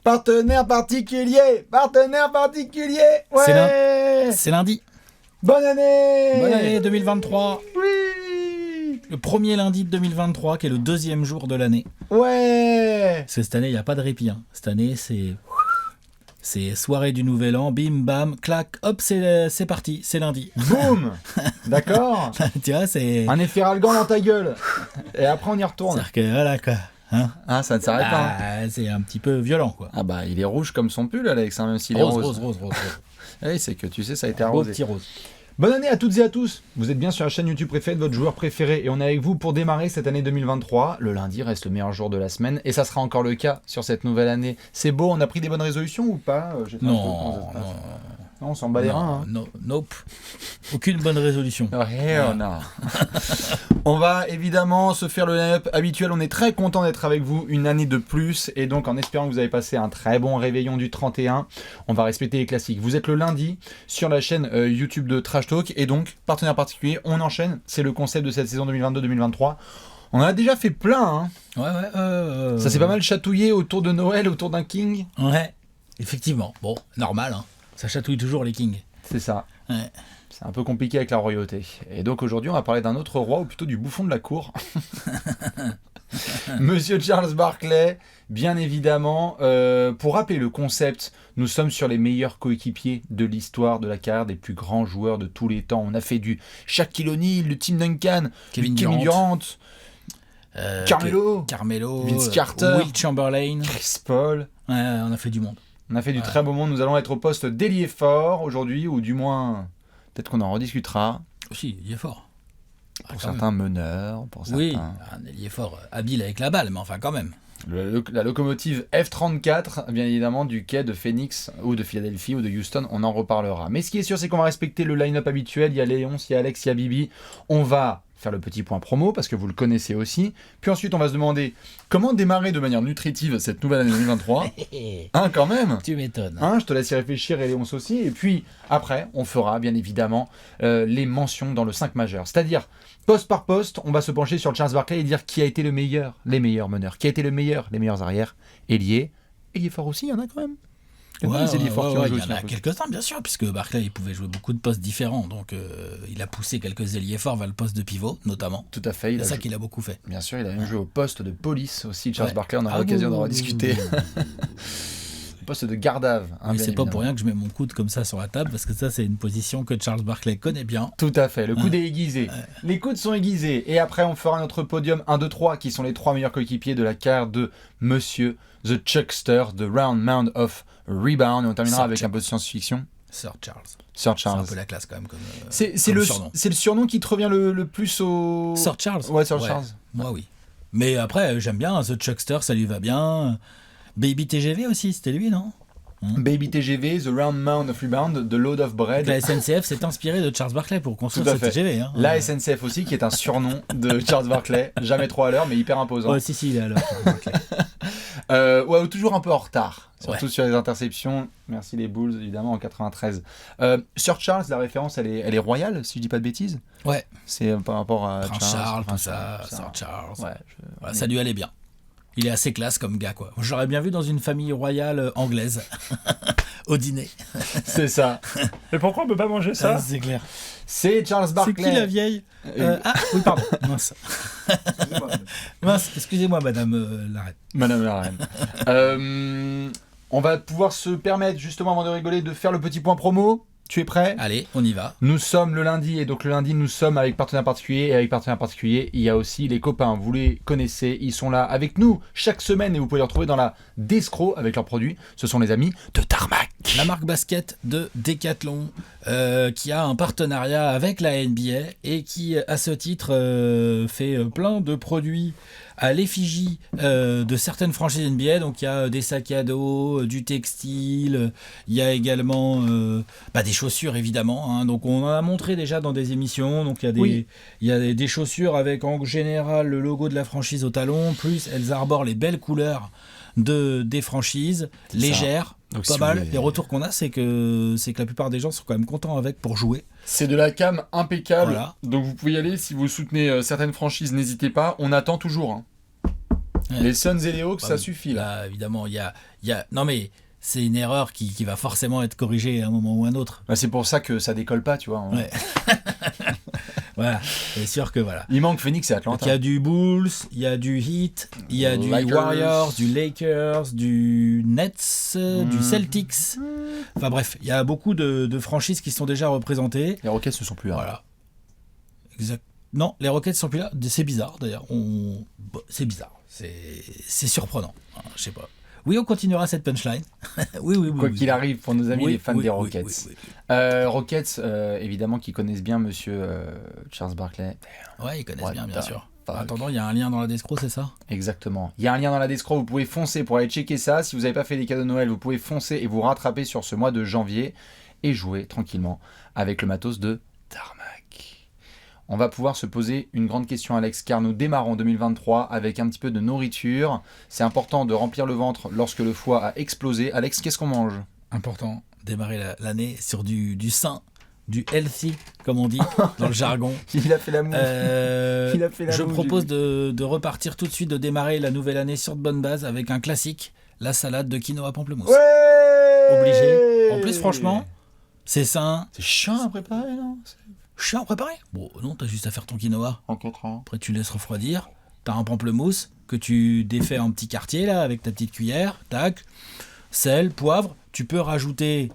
Partenaire particulier. Ouais. C'est lundi. Bonne année. Bonne année 2023. Oui. Le premier lundi de 2023, qui est le deuxième jour de l'année. Ouais. Cette année, il n'y a pas de répit. Hein. Cette année, c'est soirée du Nouvel An, bim, bam, clac, hop, c'est parti, c'est lundi. Boum. D'accord. Tu vois, c'est... Un effet ralgan dans ta gueule. Et après, on y retourne. C'est-à-dire que, voilà, quoi. Hein, Ah, ça ne s'arrête pas. c'est un petit peu violent, quoi. Ah bah, il est rouge comme son pull, Alex, hein, même s'il est rose. Rose. Oui, c'est que tu sais, ça a été Beau arrosé. petit rose. Bonne année à toutes et à tous. Vous êtes bien sur la chaîne YouTube préférée de votre joueur préféré et on est avec vous pour démarrer cette année 2023. Le lundi reste le meilleur jour de la semaine et ça sera encore le cas sur cette nouvelle année. C'est beau, on a pris des bonnes résolutions ou pas? Non, on s'en bat les reins. Hein. Nope. Aucune bonne résolution. On a. On va évidemment se faire le line-up habituel. On est très content d'être avec vous une année de plus. Et donc, en espérant que vous avez passé un très bon réveillon du 31, on va respecter les classiques. Vous êtes le lundi sur la chaîne YouTube de Trash Talk. Et donc, partenaire particulier, on enchaîne. C'est le concept de cette saison 2022-2023. On en a déjà fait plein. Hein. Ouais. Ça s'est pas mal chatouillé autour de Noël, autour d'un King. Ouais, effectivement. Bon, normal, hein. Ça chatouille toujours les kings. C'est ça. Ouais. C'est un peu compliqué avec la royauté. Et donc aujourd'hui, on va parler d'un autre roi, ou plutôt du bouffon de la cour. Monsieur Charles Barkley, bien évidemment. Pour rappeler le concept, nous sommes sur les meilleurs coéquipiers de l'histoire de la carrière des plus grands joueurs de tous les temps. On a fait du Shaquille O'Neal, du Tim Duncan, Kevin du Kevin Durant, Carmelo, Vince Carter, Will Chamberlain, Chris Paul. Ouais, on a fait du monde. On a fait du très beau monde. Nous allons être au poste d'ailier fort aujourd'hui, ou du moins, peut-être qu'on en rediscutera. Aussi, il est fort. Pour certains meneurs, pour certains... Oui, un ailier fort, habile avec la balle, mais enfin quand même. La locomotive F-34, bien évidemment, du quai de Phoenix, ou de Philadelphie, ou de Houston, on en reparlera. Mais ce qui est sûr, c'est qu'on va respecter le line-up habituel. Il y a Léonce, il y a Alex, il y a Bibi. On va faire le petit point promo, parce que vous le connaissez aussi. Puis ensuite, on va se demander comment démarrer de manière nutritive cette nouvelle année 2023. Hein, quand même. Tu m'étonnes. Hein, je te laisse y réfléchir, et Léonce aussi. Et puis, après, on fera, bien évidemment, les mentions dans le 5 majeur. C'est-à-dire, poste par poste, on va se pencher sur Charles Barkley et dire qui a été le meilleur, les meilleurs meneurs, qui a été le meilleur, les meilleurs arrières, ailier fort aussi, il y en a quand même. Il y en a quelques-uns, bien sûr, puisque Barkley il pouvait jouer beaucoup de postes différents, donc il a poussé quelques ailiers forts vers le poste de pivot, notamment. Tout à fait. C'est ça qu'il a beaucoup fait. Bien sûr, il a même joué au poste de police aussi, Charles Barkley, on aura l'occasion d'en rediscuter. Poste de gardave. Hein, c'est pas pour rien que je mets mon coude comme ça sur la table, parce que ça, c'est une position que Charles Barkley connaît bien. Tout à fait, le coude est aiguisé. Les coudes sont aiguisés. Et après, on fera notre podium 1, 2, 3, qui sont les 3 meilleurs coéquipiers de la carrière de Monsieur The Chuckster, The Round Mound of Rebound. Et on terminera avec un peu de science-fiction. Sir Charles. C'est un peu la classe quand même. C'est le surnom qui te revient le plus au... Sir Charles. Ouais, Sir Charles. Moi, oui. Mais après, j'aime bien The Chuckster, ça lui va bien. Baby TGV aussi, c'était lui, non? Baby TGV, The Round Mound of Rebound, The Load of Bread. La SNCF s'est inspirée de Charles Barkley pour construire ce TGV. Hein. La SNCF aussi, qui est un surnom de Charles Barkley. Jamais trop à l'heure, mais hyper imposant. Ouais, si, il est à l'heure. Toujours un peu en retard. Surtout sur les interceptions. Merci les Bulls, évidemment, en 93. Sir Charles, la référence, elle est royale, si je dis pas de bêtises. Ouais. C'est par rapport à Prince Charles, tout ça. Sir Charles. Ouais, ça lui allait bien. Il est assez classe comme gars, quoi. Je l'aurais bien vu dans une famille royale anglaise, au dîner. C'est ça. Mais pourquoi on peut pas manger ça? C'est clair. C'est Charles Barkley. C'est qui la vieille? Oui, pardon. Mince. Excusez-moi, madame la reine. Madame la reine. On va pouvoir se permettre, justement, avant de rigoler, de faire le petit point promo. Tu es prêt? Allez, on y va. Nous sommes le lundi, et donc le lundi, nous sommes avec partenaires particuliers. Et avec partenaires particuliers, il y a aussi les copains. Vous les connaissez, ils sont là avec nous chaque semaine et vous pouvez les retrouver dans la Descro avec leurs produits. Ce sont les amis de Tarmac. La marque basket de Decathlon qui a un partenariat avec la NBA et qui, à ce titre, fait plein de produits à l'effigie de certaines franchises NBA. Donc il y a des sacs à dos, du textile, il y a également des chaussures évidemment. Hein. Donc on en a montré déjà dans des émissions. Donc il y a des chaussures avec en général le logo de la franchise au talon, plus elles arborent les belles couleurs des franchises, légères. Donc, pas mal. Les retours qu'on a, c'est que la plupart des gens sont quand même contents avec pour jouer. C'est de la cam impeccable. Voilà. Donc vous pouvez y aller. Si vous soutenez certaines franchises, n'hésitez pas. On attend toujours. Hein. Ouais. Les Suns et les Hawks, Bah ça oui. suffit. Là. Là, évidemment, il y a... Non, mais c'est une erreur qui va forcément être corrigée à un moment ou à un autre. Bah, c'est pour ça que ça décolle pas, tu vois. Ouais. Voilà, c'est sûr que voilà. Il manque Phoenix et Donc, Atlanta. il y a du Bulls, il y a du Heat, il y a du Lakers. Warriors, du Lakers, du Nets, du Celtics. Enfin bref, il y a beaucoup de franchises qui sont déjà représentées. Les Rockets ne sont plus là. Voilà. Exact. Non, les Rockets sont plus là. C'est bizarre d'ailleurs. C'est bizarre. C'est surprenant. Je sais pas. Oui, on continuera cette punchline. oui. Quoi qu'il arrive, pour nos amis Oui, les fans oui, des oui, Rockets. oui. Rockets, évidemment, qui connaissent bien monsieur Charles Barkley. Ouais, ils connaissent What bien the sûr. fuck. En attendant, il y a un lien dans la descro, c'est ça? Exactement. Il y a un lien dans la description, vous pouvez foncer pour aller checker ça. Si vous n'avez pas fait les cadeaux de Noël, vous pouvez foncer et vous rattraper sur ce mois de janvier et jouer tranquillement avec le matos de Tarmac. On va pouvoir se poser une grande question, Alex, car nous démarrons 2023 avec un petit peu de nourriture. C'est important de remplir le ventre lorsque le foie a explosé. Alex, qu'est-ce qu'on mange? Important, démarrer l'année sur du sain, du healthy, comme on dit dans le jargon. Il a fait la moue. Il a fait la Je moue, propose j'ai de repartir tout de suite, de démarrer la nouvelle année sur de bonnes bases avec un classique, la salade de quinoa pamplemousse. Ouais Obligé. En plus, franchement, c'est sain. C'est chiant à préparer, non? Chiant à préparer. Bon, non, t'as juste à faire ton quinoa. En 4 ans. Après, tu laisses refroidir. T'as un pamplemousse que tu défais en petits quartiers, là, avec ta petite cuillère. Tac. Sel, poivre. Tu peux rajouter,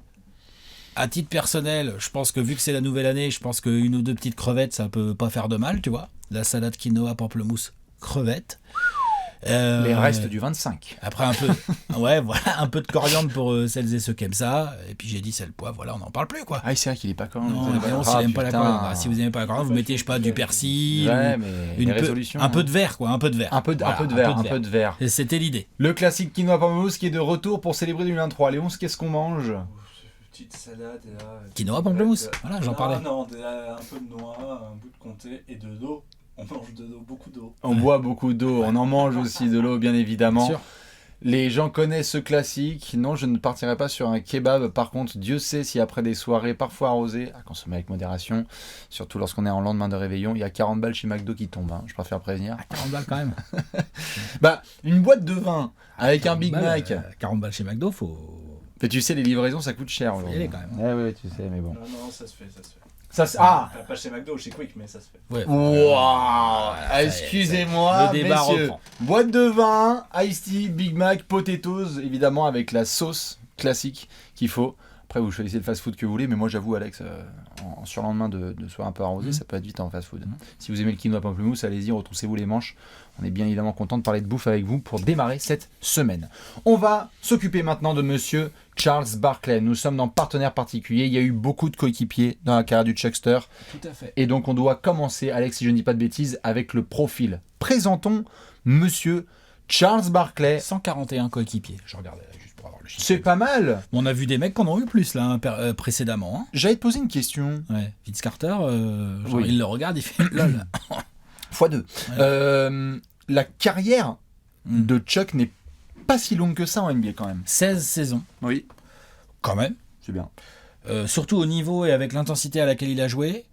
à titre personnel, je pense que vu que c'est la nouvelle année, je pense qu'une ou deux petites crevettes, ça peut pas faire de mal, tu vois. La salade quinoa, pamplemousse, crevettes. Les restes du 25. Après un peu, ouais, voilà, un peu de coriandre pour celles et ceux qui aiment ça. Et puis j'ai dit sel, poivre, voilà, on n'en parle plus, quoi. Ah, c'est vrai qu'il est pas quand même. Non, évidemment, s'il n'aime pas la coriandre. Bah, si vous n'aimez pas la coriandre, vous mettez, je sais pas, du persil. Ouais, ou mais les résolutions. un peu de verre, quoi, un peu de verre. Un peu de verre. Et c'était l'idée. Le classique quinoa pamplemousse qui est de retour pour célébrer 2023. Léon, qu'est-ce qu'on mange? Petite salade et là. Quinoa pamplemousse, voilà, j'en parlais. Non, un peu de noix, un bout de comté et de l'eau. On mange de l'eau, beaucoup d'eau. On boit beaucoup d'eau, on en mange aussi de l'eau, bien évidemment. Bien sûr. Les gens connaissent ce classique. Non, je ne partirai pas sur un kebab. Par contre, Dieu sait si après des soirées parfois arrosées, à consommer avec modération, surtout lorsqu'on est en lendemain de réveillon, il y a 40 balles chez McDo qui tombent. Je préfère prévenir. 40 balles quand même. Bah, une boîte de vin avec un Big 40 balles, Mac. 40 balles chez McDo, faut. Mais tu sais, les livraisons, ça coûte cher y aujourd'hui. aller quand même. Ouais, tu sais, mais bon. Non, ça se fait. Ah Enfin, pas chez McDo, chez Quick, mais ça se fait. Ouais. Waouh. Excusez-moi, Le débat messieurs. reprend. Boîte de vin, Iced Tea, Big Mac, potatoes, évidemment avec la sauce classique qu'il faut. Après, vous choisissez le fast-food que vous voulez, mais moi, j'avoue, Alex, en surlendemain de soir un peu arrosé, ça peut être vite en fast-food. Si vous aimez le quinoa pamplemousse, allez-y, retroussez-vous les manches. On est bien évidemment content de parler de bouffe avec vous pour démarrer cette semaine. On va s'occuper maintenant de monsieur Charles Barkley. Nous sommes dans partenaire particulier. Il y a eu beaucoup de coéquipiers dans la carrière du Chuckster. Tout à fait. Et donc, on doit commencer, Alex, si je ne dis pas de bêtises, avec le profil. Présentons monsieur Charles Barkley. 141 coéquipiers, je regardais là, juste pour avoir le chiffre. C'est pas mal. On a vu des mecs qui en ont eu plus là précédemment. Hein. J'allais te poser une question. Ouais. Vince Carter, Oui. il le regarde, il fait lol. x2. La carrière de Chuck n'est pas si longue que ça en NBA quand même. 16 saisons, Oui. quand même. C'est bien. Surtout au niveau et avec l'intensité à laquelle il a joué.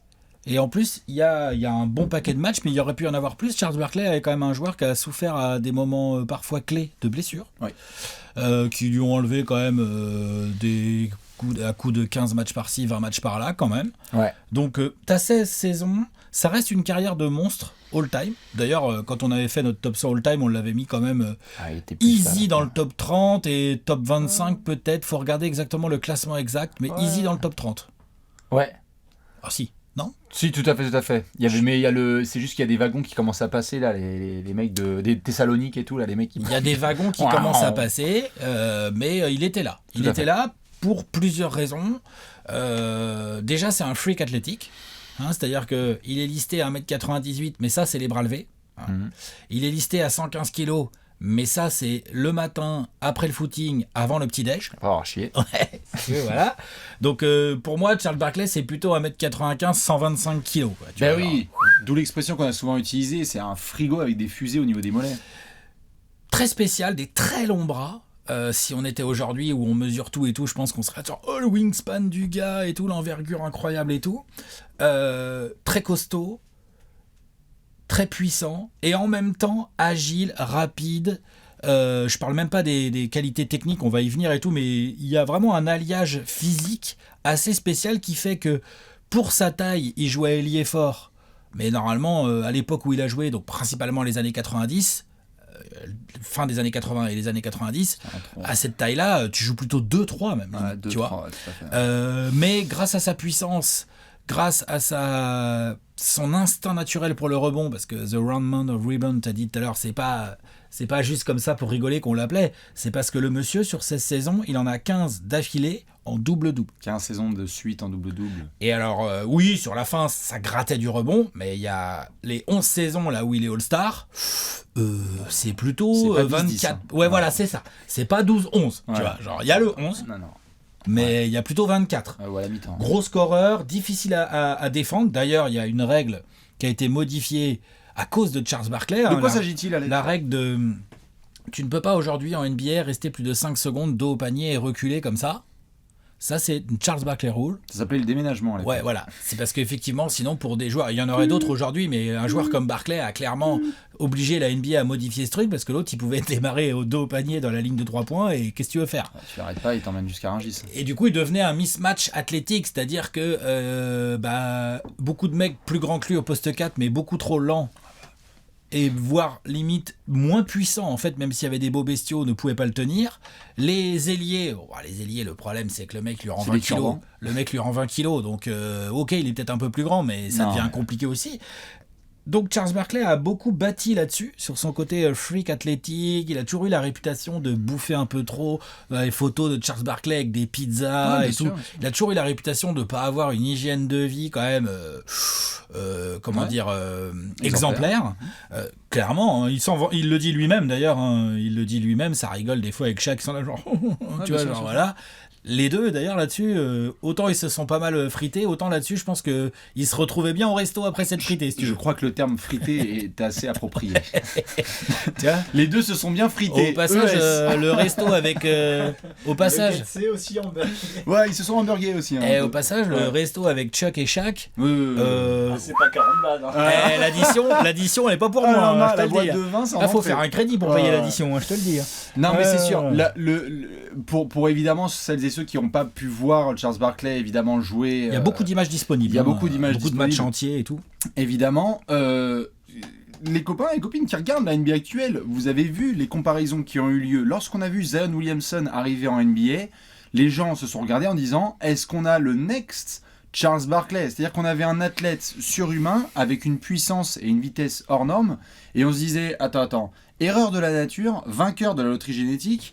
Et en plus, il y a un bon paquet de matchs, mais il y aurait pu en avoir plus. Charles Barkley est quand même un joueur qui a souffert à des moments parfois clés de blessures, qui lui ont enlevé quand même des coups, à coup de 15 matchs par-ci, 20 matchs par-là quand même. Ouais. Donc, t'as 16 saisons, ça reste une carrière de monstre all-time. D'ailleurs, quand on avait fait notre top 100 all-time, on l'avait mis quand même Il était plus easy ça, dans le top 30 et top 25 peut-être. Faut regarder exactement le classement exact, mais easy dans le top 30. Ouais. Ah si, non? Si, tout à fait. C'est juste qu'il y a des wagons qui commencent à passer là, les mecs des Thessaloniques et tout là, les mecs qui. Il y a des wagons qui commencent à passer, mais il était là. Il était là pour plusieurs raisons. Déjà, c'est un freak athlétique. C'est-à-dire qu'il est listé à 1m98, mais ça, c'est les bras levés. Il est listé à 115 kg, mais ça, c'est le matin, après le footing, avant le petit-déj. Oh, chier. Ouais, voilà. Donc, pour moi, Charles Barkley, c'est plutôt 1m95, 125 kg. Ben oui, d'où l'expression qu'on a souvent utilisée, c'est un frigo avec des fusées au niveau des mollets. Très spécial, des très longs bras. Si on était aujourd'hui où on mesure tout et tout, je pense qu'on serait genre le wingspan du gars et tout, l'envergure incroyable et tout. Très costaud, très puissant et en même temps agile, rapide. Je parle même pas des qualités techniques, on va y venir et tout, mais il y a vraiment un alliage physique assez spécial qui fait que pour sa taille, il jouait ailier fort. Mais normalement, à l'époque où il a joué, donc principalement les années 90, fin des années 80 et les années 90, à cette taille-là, tu joues plutôt 2-3 même, Ouais, tu vois. Ouais, Mais grâce à sa puissance, grâce à son instinct naturel pour le rebond, parce que The Roundman of Rebound, t'as dit tout à l'heure, c'est pas juste comme ça pour rigoler qu'on l'appelait, c'est parce que le monsieur, sur 16 saisons, il en a 15 d'affilée en double-double. 15 saisons de suite en double-double. Et alors, oui, sur la fin, ça grattait du rebond, mais il y a les 11 saisons là où il est All-Star, c'est plutôt c'est pas 24. 10, hein. Ouais, voilà, c'est ça. C'est pas 12-11, tu vois. Genre, il y a le 11, Non. mais il y a plutôt 24. Ouais, à la mi-temps. Gros scoreur, difficile à défendre. D'ailleurs, il y a une règle qui a été modifiée à cause de Charles Barkley. De quoi s'agit-il, Alex ? La règle de... Tu ne peux pas aujourd'hui en NBA rester plus de 5 secondes dos au panier et reculer comme ça. Ça, c'est une Charles Barkley rule. Ça s'appelait le déménagement, à l'époque. Ouais, voilà. C'est parce qu'effectivement, sinon, pour des joueurs, il y en aurait d'autres aujourd'hui, mais un joueur comme Barkley a clairement obligé la NBA à modifier ce truc parce que l'autre, il pouvait démarrer au dos au panier dans la ligne de 3 points et qu'est-ce que tu veux faire ? Tu l'arrêtes pas, il t'emmène jusqu'à Rungis. Et du coup, il devenait un mismatch athlétique, c'est-à-dire que beaucoup de mecs plus grands que lui au poste 4, mais beaucoup trop lents, et voire limite moins puissants, en fait, même s'il y avait des beaux bestiaux, ne pouvaient pas le tenir. Les ailiers, le problème, c'est que le mec lui rend 20 kilos. Le mec lui rend 20 kilos, donc ok, il est peut-être un peu plus grand, mais ça devient compliqué aussi. Donc Charles Barkley a beaucoup bâti là-dessus, sur son côté freak athlétique. Il a toujours eu la réputation de bouffer un peu trop. Les photos de Charles Barkley avec des pizzas et tout. Sûr. Il a toujours eu la réputation de ne pas avoir une hygiène de vie quand même, exemplaire. Clairement, hein, il le dit lui-même d'ailleurs. Hein, il le dit lui-même, ça rigole des fois avec Shaq, ils sont là genre, tu vois, genre voilà. Les deux, d'ailleurs, là-dessus, autant ils se sont pas mal frités, autant là-dessus, je pense qu'ils se retrouvaient bien au resto après cette fritée. Si tu veux. Je crois que le terme frité est assez approprié. Les deux se sont bien frités. Au passage, le resto avec... au passage... C'est aussi hamburger. Ouais, ils se sont hamburgués aussi. Hein, et au passage, le resto avec Chuck et Shaq... c'est pas 40 balles. Hein. L'addition, elle est pas pour moi. Non, je te la le boîte dis. de vin, c'est Là, faut faire un crédit pour payer l'addition, je te le dis. Non, mais c'est sûr. Pour évidemment celles et ceux qui n'ont pas pu voir Charles Barkley évidemment jouer. Il y a beaucoup d'images disponibles. Il y a beaucoup d'images disponibles. Beaucoup de matchs entiers et tout. Évidemment. Les copains et copines qui regardent la NBA actuelle, vous avez vu les comparaisons qui ont eu lieu. Lorsqu'on a vu Zion Williamson arriver en NBA, les gens se sont regardés en disant, est-ce qu'on a le next Charles Barkley ? C'est-à-dire qu'on avait un athlète surhumain avec une puissance et une vitesse hors norme, et on se disait, attends, erreur de la nature, vainqueur de la loterie génétique.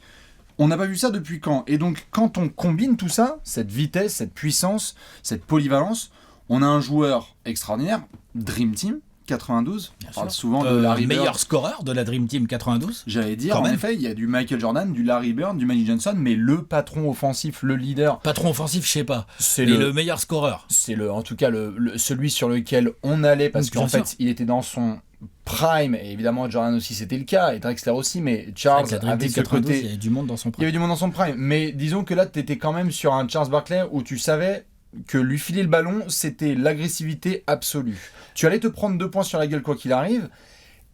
On n'a pas vu ça depuis quand ? Et donc, quand on combine tout ça, cette vitesse, cette puissance, cette polyvalence, on a un joueur extraordinaire, Dream Team 92. On parle souvent de Larry Bird. Meilleur scoreur de la Dream Team 92. J'allais dire, en effet, il y a du Michael Jordan, du Larry Bird, du Magic Johnson, mais le patron offensif, le leader. Patron offensif, je sais pas. C'est le meilleur scoreur. C'est en tout cas celui sur lequel on allait, parce qu'en fait, il était dans son prime, et évidemment Jordan aussi c'était le cas, et Drexler aussi, mais Charles avait ce côté... Il y avait du monde dans son prime. Il y avait du monde dans son prime, mais disons que là t'étais quand même sur un Charles Barkley où tu savais que lui filer le ballon, c'était l'agressivité absolue. Tu allais te prendre 2 points sur la gueule quoi qu'il arrive,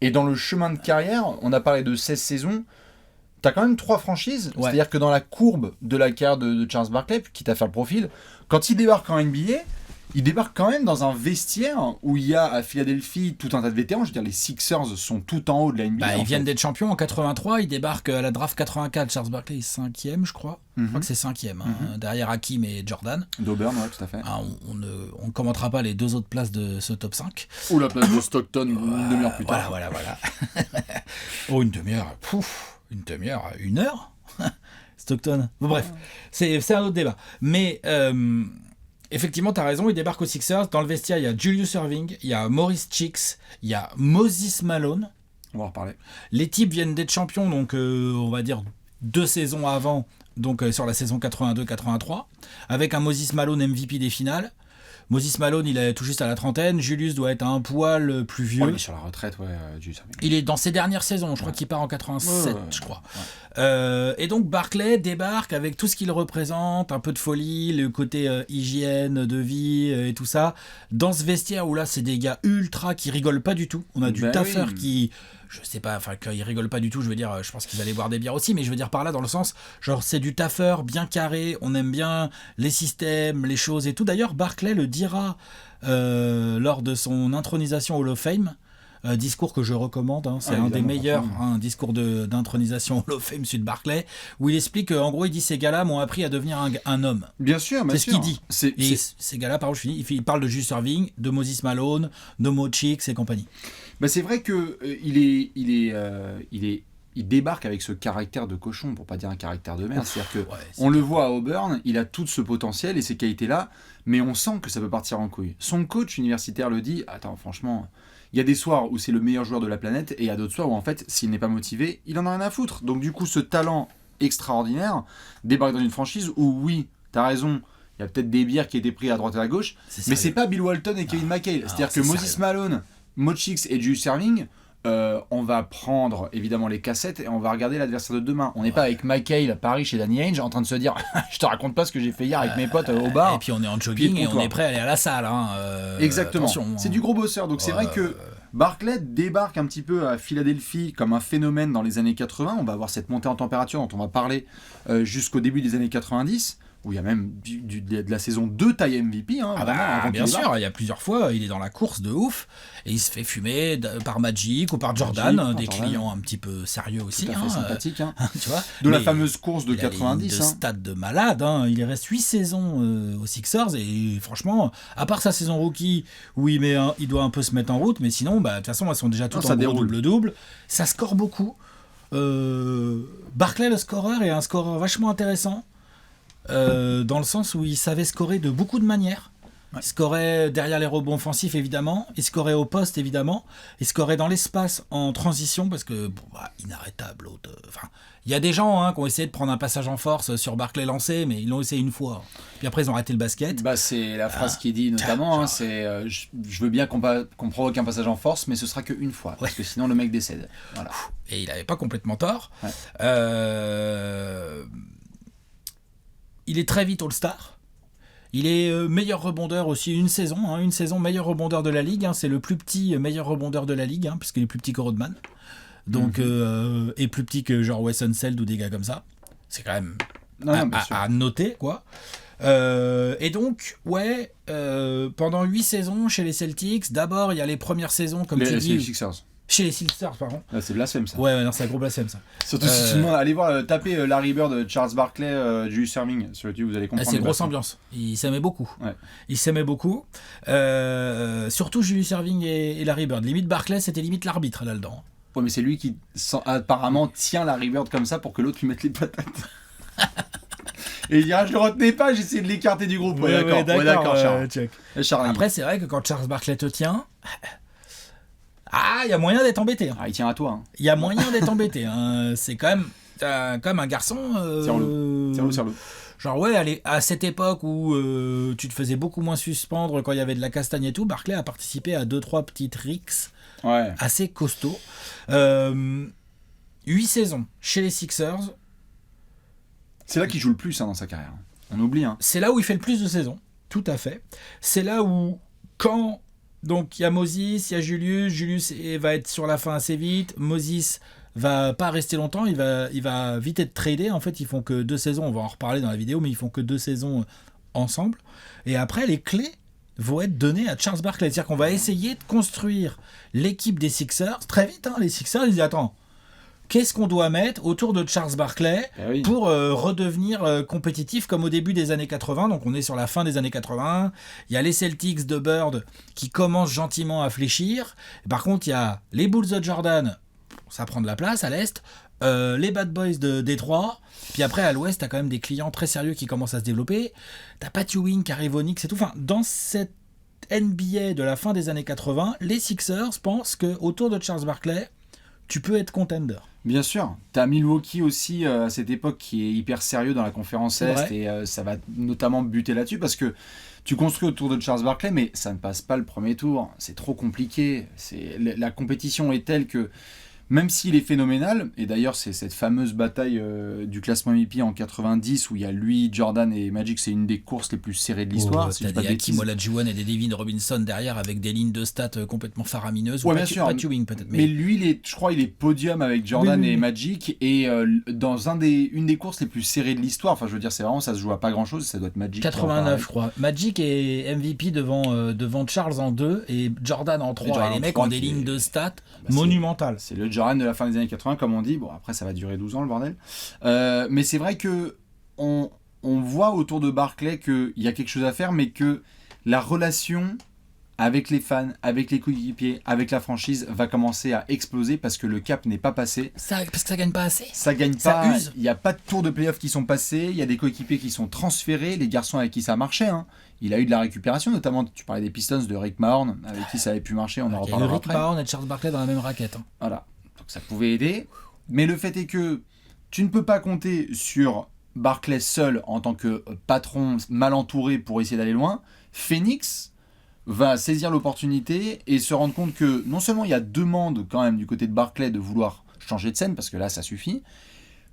et dans le chemin de carrière, on a parlé de 16 saisons, t'as quand même 3 franchises, c'est-à-dire que dans la courbe de la carrière de Charles Barkley, quitte à faire le profil, quand il débarque en NBA, il débarque quand même dans un vestiaire où il y a à Philadelphie tout un tas de vétérans. Je veux dire, les Sixers sont tout en haut de la NBA. Ils viennent d'être champions en 83, ils débarquent à la draft 84. Charles Barkley est 5e, je crois. Je crois que c'est 5e, derrière Hakim et Jordan. D'Auburn, ouais, tout à fait. On ne commentera pas les 2 autres places de ce top 5. Ou la place de Stockton, une demi-heure plus tard. Voilà. Oh, une demi-heure. Une demi-heure, 1 heure Stockton. Bon, bref, c'est un autre débat. Mais... effectivement, tu as raison, il débarque aux Sixers. Dans le vestiaire, il y a Julius Erving, il y a Maurice Cheeks, il y a Moses Malone. On va en reparler. Les types viennent d'être champions, donc on va dire 2 saisons avant, donc sur la saison 82-83, avec un Moses Malone MVP des finales. Moses Malone, il est tout juste à la trentaine. Julius doit être un poil plus vieux. Il est sur la retraite, du Serving. Il est dans ses dernières saisons, je crois qu'il part en 87, je crois. Et donc Barclay débarque avec tout ce qu'il représente, un peu de folie, le côté hygiène de vie et tout ça, dans ce vestiaire où là c'est des gars ultra qui rigolent pas du tout. On a du taffeur qui, je sais pas, enfin qu'ils rigolent pas du tout, je veux dire, je pense qu'ils allaient boire des bières aussi, mais je veux dire par là dans le sens, genre c'est du taffeur bien carré, on aime bien les systèmes, les choses et tout. D'ailleurs Barclay le dira lors de son intronisation Hall of Fame. Discours que je recommande, c'est un des meilleurs, un discours d'intronisation Hall of Fame Sud Barclay, où il explique qu'en gros il dit ces gars-là m'ont appris à devenir un homme. Bien sûr, c'est ce qu'il dit. Et ces gars-là, par contre, il parle de Julius Erving, de Moses Malone, de Mo Cheeks et compagnie. C'est vrai que il débarque avec ce caractère de cochon, pour pas dire un caractère de merde. C'est-à-dire que on le voit à Auburn, il a tout ce potentiel et ces qualités-là, mais on sent que ça peut partir en couille. Son coach universitaire le dit. Attends, franchement. Il y a des soirs où c'est le meilleur joueur de la planète et il y a d'autres soirs où en fait s'il n'est pas motivé il en a rien à foutre. Donc du coup ce talent extraordinaire débarque dans une franchise où oui t'as raison, il y a peut-être des bières qui étaient prises à droite et à gauche, mais c'est pas Bill Walton et Kevin McHale. C'est-à-dire que Moses Malone, Mo Cheeks et Julius Erving, on va prendre évidemment les cassettes et on va regarder l'adversaire de demain. On n'est pas avec McHale à Paris chez Danny Ainge en train de se dire je te raconte pas ce que j'ai fait hier avec mes potes au bar. Et puis on est en jogging et on est prêt à aller à la salle. Exactement. C'est du gros bosseur. Donc c'est vrai que Barclay débarque un petit peu à Philadelphie comme un phénomène dans les années 80. On va avoir cette montée en température dont on va parler jusqu'au début des années 90. Où il y a même de la saison 2 taille MVP. Bien sûr, il y a plusieurs fois, il est dans la course de ouf, et il se fait fumer par Magic ou par Jordan, des clients un petit peu sérieux aussi. Tout à fait sympathique. Tu vois, la fameuse course de 90. Il a stade de malade, il reste 8 saisons aux Sixers, et franchement, à part sa saison rookie, où il doit un peu se mettre en route, mais sinon, de toute façon, elles sont déjà toutes en gros double-double. Ça score beaucoup. Barclay, le scoreur, est un scoreur vachement intéressant. Dans le sens où il savait scorer de beaucoup de manières. Il scorait derrière les rebonds offensifs évidemment, il scorait au poste évidemment, il scorait dans l'espace en transition parce que inarrêtable. Il y a des gens qui ont essayé de prendre un passage en force sur Barclay lancé, mais ils l'ont essayé une fois. Puis après ils ont arrêté le basket. C'est la phrase qui dit notamment, c'est je veux bien qu'on provoque un passage en force, mais ce sera qu'une fois, parce que sinon le mec décède. Voilà. Et il n'avait pas complètement tort. Il est très vite All-Star. Il est meilleur rebondeur aussi une saison meilleur rebondeur de la ligue. C'est le plus petit meilleur rebondeur de la ligue, puisqu'il est plus petit que Rodman. Donc, et plus petit que genre Wes Unseld ou des gars comme ça. C'est quand même à noter, quoi. Et donc, pendant 8 saisons chez les Celtics, d'abord il y a les premières saisons, comme tu dis. Les Sixers. Chez les Sixers, pardon. C'est blasphème ça. Non, c'est un gros blasphème ça. Surtout si tu demandes, allez voir, tapez Larry Bird, Charles Barkley, Julius Erving sur YouTube, vous allez comprendre. C'est une grosse ambiance. Ils s'aimaient beaucoup. Surtout Julius Erving et Larry Bird. Limite Barkley, c'était limite l'arbitre là-dedans. Ouais, mais c'est lui qui apparemment tient Larry Bird comme ça pour que l'autre lui mette les patates. Et il dira je le retenais pas, j'essayais de l'écarter du groupe. D'accord, Charles. Après, c'est vrai que quand Charles Barkley te tient. Il y a moyen d'être embêté. Il tient à toi. Il y a moyen d'être embêté. C'est quand même un garçon. Serre-le. Genre allez, à cette époque où tu te faisais beaucoup moins suspendre quand il y avait de la castagne et tout, Barclay a participé à 2-3 petites rixes assez costauds. 8 saisons chez les Sixers. C'est là qu'il joue le plus dans sa carrière. On oublie. C'est là où il fait le plus de saisons. Tout à fait. C'est là où donc il y a Moses, il y a Julius va être sur la fin assez vite. Moses va pas rester longtemps, il va vite être tradé. En fait, ils font que 2 saisons, on va en reparler dans la vidéo, mais ils font que 2 saisons ensemble. Et après, les clés vont être données à Charles Barkley. C'est-à-dire qu'on va essayer de construire l'équipe des Sixers. Très vite, les Sixers, ils disent attends, qu'est-ce qu'on doit mettre autour de Charles Barkley pour redevenir compétitif comme au début des années 80. Donc on est sur la fin des années 80. Il y a les Celtics de Bird qui commencent gentiment à fléchir. Par contre, il y a les Bulls de Jordan, ça prend de la place à l'Est. Les Bad Boys de Détroit. Puis après, à l'Ouest, t'as quand même des clients très sérieux qui commencent à se développer. T'as Pat Ewing qui arrive au Knicks et tout. Enfin, dans cette NBA de la fin des années 80, les Sixers pensent qu'autour de Charles Barkley, tu peux être contender. Bien sûr. T'as Milwaukee aussi à cette époque qui est hyper sérieux dans la conférence Est et ça va notamment buter là-dessus parce que tu construis autour de Charles Barkley, mais ça ne passe pas le premier tour. C'est trop compliqué. La compétition est telle que même s'il est phénoménal, et d'ailleurs c'est cette fameuse bataille du classement MVP en 90 où il y a lui, Jordan et Magic, c'est une des courses les plus serrées de l'histoire. T'as des Hakeem Olajuwon et des Devin Robinson derrière avec des lignes de stats complètement faramineuses. Ouais, bien sûr. Pas Ewing peut-être. Mais lui, je crois il est podium avec Jordan et Magic et dans une des courses les plus serrées de l'histoire. Enfin je veux dire c'est vraiment ça se joue à pas grand chose. Ça doit être Magic. 89 je crois. Magic est MVP devant Charles en 2 et Jordan en 3. Et les mecs ont des lignes de stats monumentales. C'est le Jordan de la fin des années 80 comme on dit. Bon après ça va durer 12 ans le bordel. Mais c'est vrai que on voit autour de Barkley qu'il y a quelque chose à faire mais que la relation avec les fans, avec les coéquipiers, avec la franchise va commencer à exploser parce que le cap n'est pas passé. Parce que ça gagne pas assez. Ça gagne pas. Use. Il n'y a pas de tours de playoff qui sont passés. Il y a des coéquipiers qui sont transférés. Les garçons avec qui ça marchait. Il a eu de la récupération, notamment tu parlais des Pistons de Rick Mahorn avec qui ça avait pu marcher. On en reparlera après. Rick Mahorn et Charles Barkley dans la même raquette. Voilà. Donc ça pouvait aider. Mais le fait est que tu ne peux pas compter sur Barkley seul en tant que patron mal entouré pour essayer d'aller loin. Phoenix va saisir l'opportunité et se rendre compte que non seulement il y a demande quand même du côté de Barkley de vouloir changer de scène parce que là ça suffit,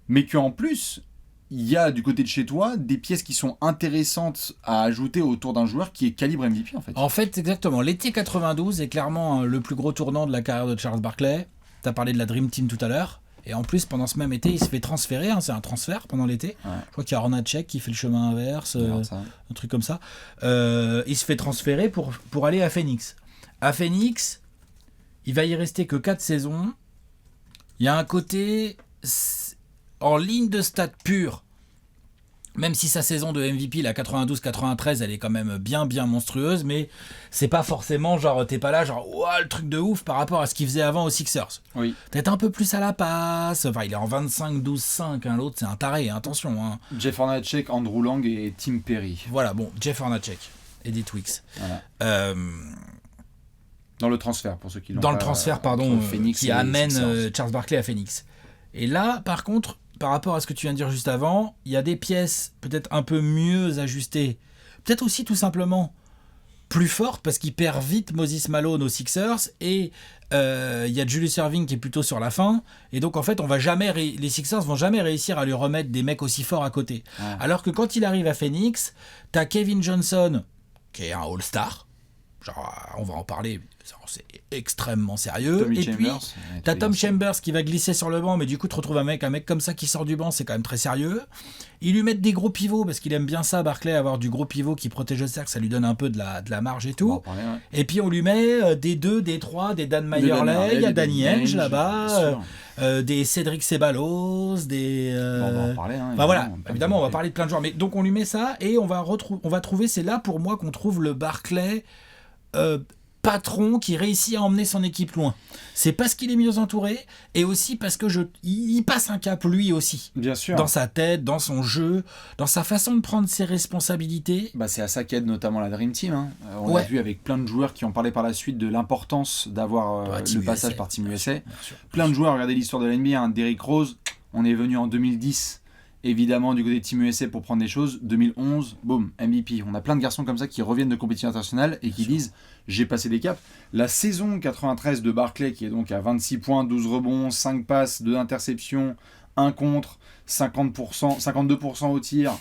mais qu'en plus il y a du côté de chez toi des pièces qui sont intéressantes à ajouter autour d'un joueur qui est calibre MVP en fait. En fait exactement, l'été 92 est clairement le plus gros tournant de la carrière de Charles Barkley. Tu as parlé de la Dream Team tout à l'heure. Et en plus, pendant ce même été, il se fait transférer. C'est un transfert pendant l'été. Ouais. Je crois qu'il y a Hornacek qui fait le chemin inverse, un truc comme ça. Il se fait transférer pour aller à Phoenix. À Phoenix, il va y rester que 4 saisons. Il y a un côté en ligne de stats pure. Même si sa saison de MVP, la 92-93, elle est quand même bien monstrueuse, mais c'est pas forcément genre, t'es pas là genre, ouah, le truc de ouf par rapport à ce qu'il faisait avant aux Sixers. Oui. Peut-être un peu plus à la passe, enfin il est en 25-12-5, l'autre c'est un taré, attention. Jeff Hornacek, Andrew Lang et Tim Perry. Voilà, bon, Jeff Hornacek, Eddie Twix. Voilà. Dans le transfert, pour ceux qui l'ont Dans le transfert, pardon, Phoenix qui amène Charles Barkley à Phoenix. Et là, par contre, par rapport à ce que tu viens de dire juste avant, il y a des pièces peut-être un peu mieux ajustées. Peut-être aussi tout simplement plus fortes parce qu'il perd vite Moses Malone aux Sixers et il y a Julius Erving qui est plutôt sur la fin. Et donc en fait, les Sixers vont jamais réussir à lui remettre des mecs aussi forts à côté. Ah. Alors que quand il arrive à Phoenix, t'as Kevin Johnson qui est un All-Star. Genre, on va en parler. C'est extrêmement sérieux. Tommy Chambers, puis, t'as Tom Chambers qui va glisser sur le banc, mais du coup, tu retrouves un mec comme ça qui sort du banc, c'est quand même très sérieux. Ils lui mettent des gros pivots, parce qu'il aime bien ça, Barkley, avoir du gros pivot qui protège le cercle, ça lui donne un peu de la marge et tout. Parler, ouais. Et puis, on lui met des 2, des 3, des Dan Mayerley, il y a Danny Ainge là-bas, des Cédric Ceballos, des... on va en parler. Enfin, voilà, évidemment, on va parler de plein de joueurs. Mais donc, on lui met ça, et on va trouver, c'est là pour moi qu'on trouve le Barkley... patron qui réussit à emmener son équipe loin. C'est parce qu'il est mieux entouré et aussi parce que il passe un cap lui aussi. Bien sûr. Dans sa tête, dans son jeu, dans sa façon de prendre ses responsabilités. C'est à ça qu'aide notamment la Dream Team. On l'a vu avec plein de joueurs qui ont parlé par la suite de l'importance d'avoir le passage par Team USA. Plein de joueurs, regardez l'histoire de l'NBA. Derrick Rose, on est venu en 2010. Évidemment, du côté de Team USA pour prendre des choses. 2011, boum, MVP. On a plein de garçons comme ça qui reviennent de compétition internationale et qui disent « j'ai passé des caps ». La saison 93 de Barkley, qui est donc à 26 points, 12 rebonds, 5 passes, 2 interceptions, 1 contre, 52% au tir,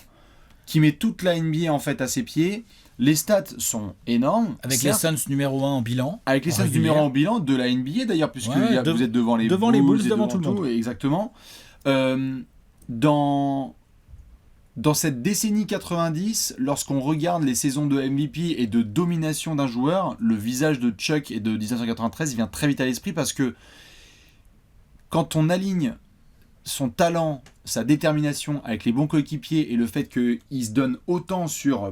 qui met toute la NBA en fait à ses pieds. Les stats sont énormes. Avec les Suns numéro 1 en bilan. Avec les Suns numéro 1 en bilan de la NBA d'ailleurs, puisque vous êtes devant les Bulls, devant tout le monde. Exactement. Dans cette décennie 90, lorsqu'on regarde les saisons de MVP et de domination d'un joueur, le visage de Chuck et de 1993 vient très vite à l'esprit parce que quand on aligne son talent, sa détermination avec les bons coéquipiers et le fait qu'il se donne autant sur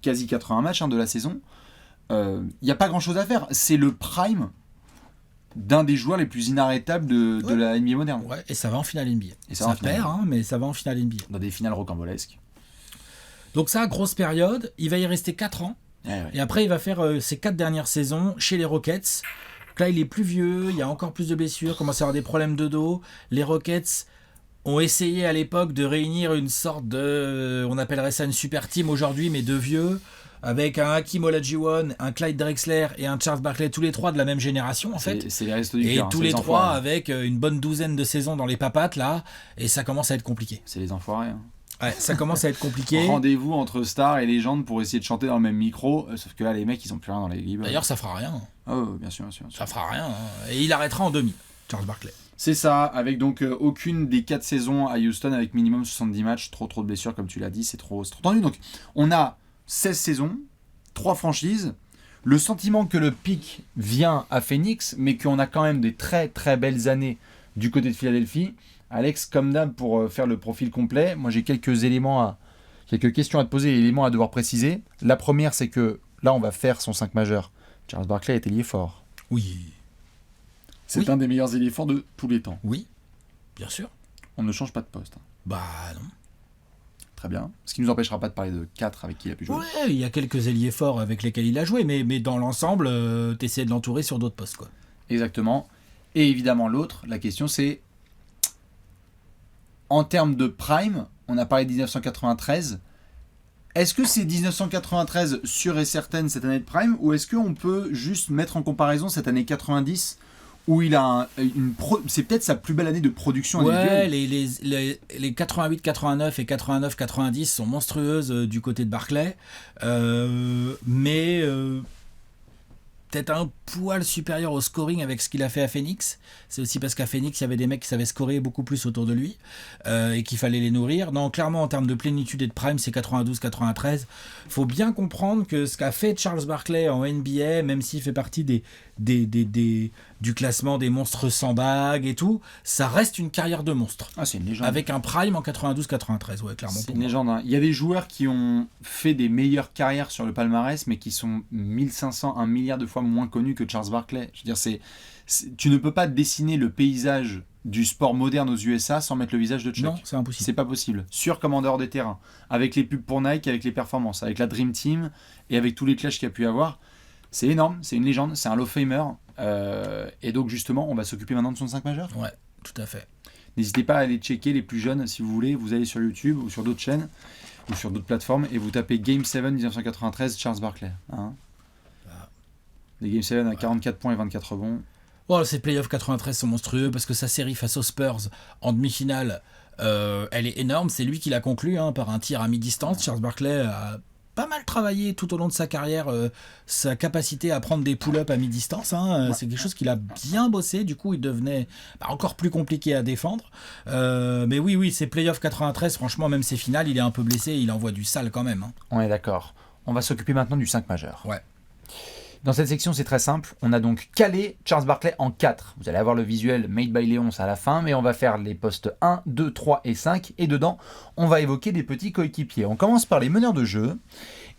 quasi 80 matchs de la saison, il n'y a pas grand chose à faire. C'est le prime d'un des joueurs les plus inarrêtables de la NBA moderne. Ouais, et ça va en finale NBA. Et ça perd, mais ça va en finale NBA. Dans des finales rocambolesques. Donc ça, grosse période. Il va y rester 4 ans. Et après, il va faire ses 4 dernières saisons chez les Rockets, Là, il est plus vieux, il y a encore plus de blessures, commence à avoir des problèmes de dos. Les Rockets ont essayé à l'époque de réunir une sorte de... On appellerait ça une super team aujourd'hui, mais de vieux, avec un Hakeem Olajuwon, un Clyde Drexler et un Charles Barkley, tous les trois de la même génération en fait. C'est les restos du et cœur. tous les trois avec une bonne douzaine de saisons dans les papates là, et ça commence à être compliqué. C'est les enfoirés. Ouais, ça commence à être compliqué. Rendez-vous entre stars et légendes pour essayer de chanter dans le même micro, sauf que là les mecs ils ont plus rien dans les livres. D'ailleurs ça fera rien. Oh bien sûr. Ça fera rien. Et il arrêtera en demi, Charles Barkley. C'est ça, avec donc aucune des 4 saisons à Houston avec minimum 70 matchs, trop de blessures comme tu l'as dit, c'est trop tendu. Donc on a 16 saisons, 3 franchises, le sentiment que le pic vient à Phoenix, mais qu'on a quand même des très très belles années du côté de Philadelphie. Alex, comme d'hab, pour faire le profil complet, moi j'ai quelques questions à te poser et éléments à devoir préciser. La première, c'est que là on va faire son 5 majeur. Charles Barkley est ailier fort. Oui. C'est un des meilleurs ailiers forts de tous les temps. Oui, bien sûr. On ne change pas de poste. Bah non. Très bien. Ce qui ne nous empêchera pas de parler de 4 avec qui il a pu jouer. Ouais, il y a quelques ailiers forts avec lesquels il a joué, mais dans l'ensemble, t'essaies de l'entourer sur d'autres postes, quoi. Exactement. Et évidemment, l'autre, la question c'est, en termes de prime, on a parlé de 1993, est-ce que c'est 1993 sûr et certaine cette année de prime, ou est-ce qu'on peut juste mettre en comparaison cette année 90 où il a c'est peut-être sa plus belle année de production individuelle. Ouais, les 88, 89 et 89, 90 sont monstrueuses du côté de Barkley, mais peut-être un poil supérieur au scoring avec ce qu'il a fait à Phoenix. C'est aussi parce qu'à Phoenix, il y avait des mecs qui savaient scorer beaucoup plus autour de lui et qu'il fallait les nourrir. Non, clairement, en termes de plénitude et de prime, c'est 92-93. Il faut bien comprendre que ce qu'a fait Charles Barkley en NBA, même s'il fait partie du classement des monstres sans bague et tout, ça reste une carrière de monstre. Ah, c'est une légende. Avec un prime en 92-93, ouais, clairement. C'est une légende. Hein. Il y a des joueurs qui ont fait des meilleures carrières sur le palmarès, mais qui sont 1500, 1 milliard de fois moins connus que Charles Barkley. Je veux dire, tu ne peux pas dessiner le paysage du sport moderne aux USA sans mettre le visage de Chuck. Non, c'est impossible. C'est pas possible. Sur comme en dehors des terrains. Avec les pubs pour Nike, avec les performances, avec la Dream Team et avec tous les clashs qu'il y a pu y avoir. C'est énorme, c'est une légende, c'est un Hall of Famer. Et donc justement, on va s'occuper maintenant de son 5 majeur. Ouais, tout à fait. N'hésitez pas à aller checker les plus jeunes si vous voulez. Vous allez sur YouTube ou sur d'autres chaînes ou sur d'autres plateformes et vous tapez Game 7 1993 Charles Barkley. Hein, les Game 7 à 44 points et 24 rebonds. Bon, ces playoffs 93 sont monstrueux parce que sa série face aux Spurs en demi-finale, elle est énorme. C'est lui qui l'a conclu par un tir à mi-distance. Charles Barkley a pas mal travaillé tout au long de sa carrière sa capacité à prendre des pull-ups à mi-distance. C'est quelque chose qu'il a bien bossé. Du coup, il devenait encore plus compliqué à défendre. Mais oui, ces playoffs 93, franchement, même ses finales, il est un peu blessé. Il envoie du sale quand même. On est d'accord. On va s'occuper maintenant du 5 majeur. Ouais. Dans cette section, c'est très simple. On a donc calé Charles Barkley en 4. Vous allez avoir le visuel made by Léonce à la fin, mais on va faire les postes 1, 2, 3 et 5. Et dedans, on va évoquer des petits coéquipiers. On commence par les meneurs de jeu.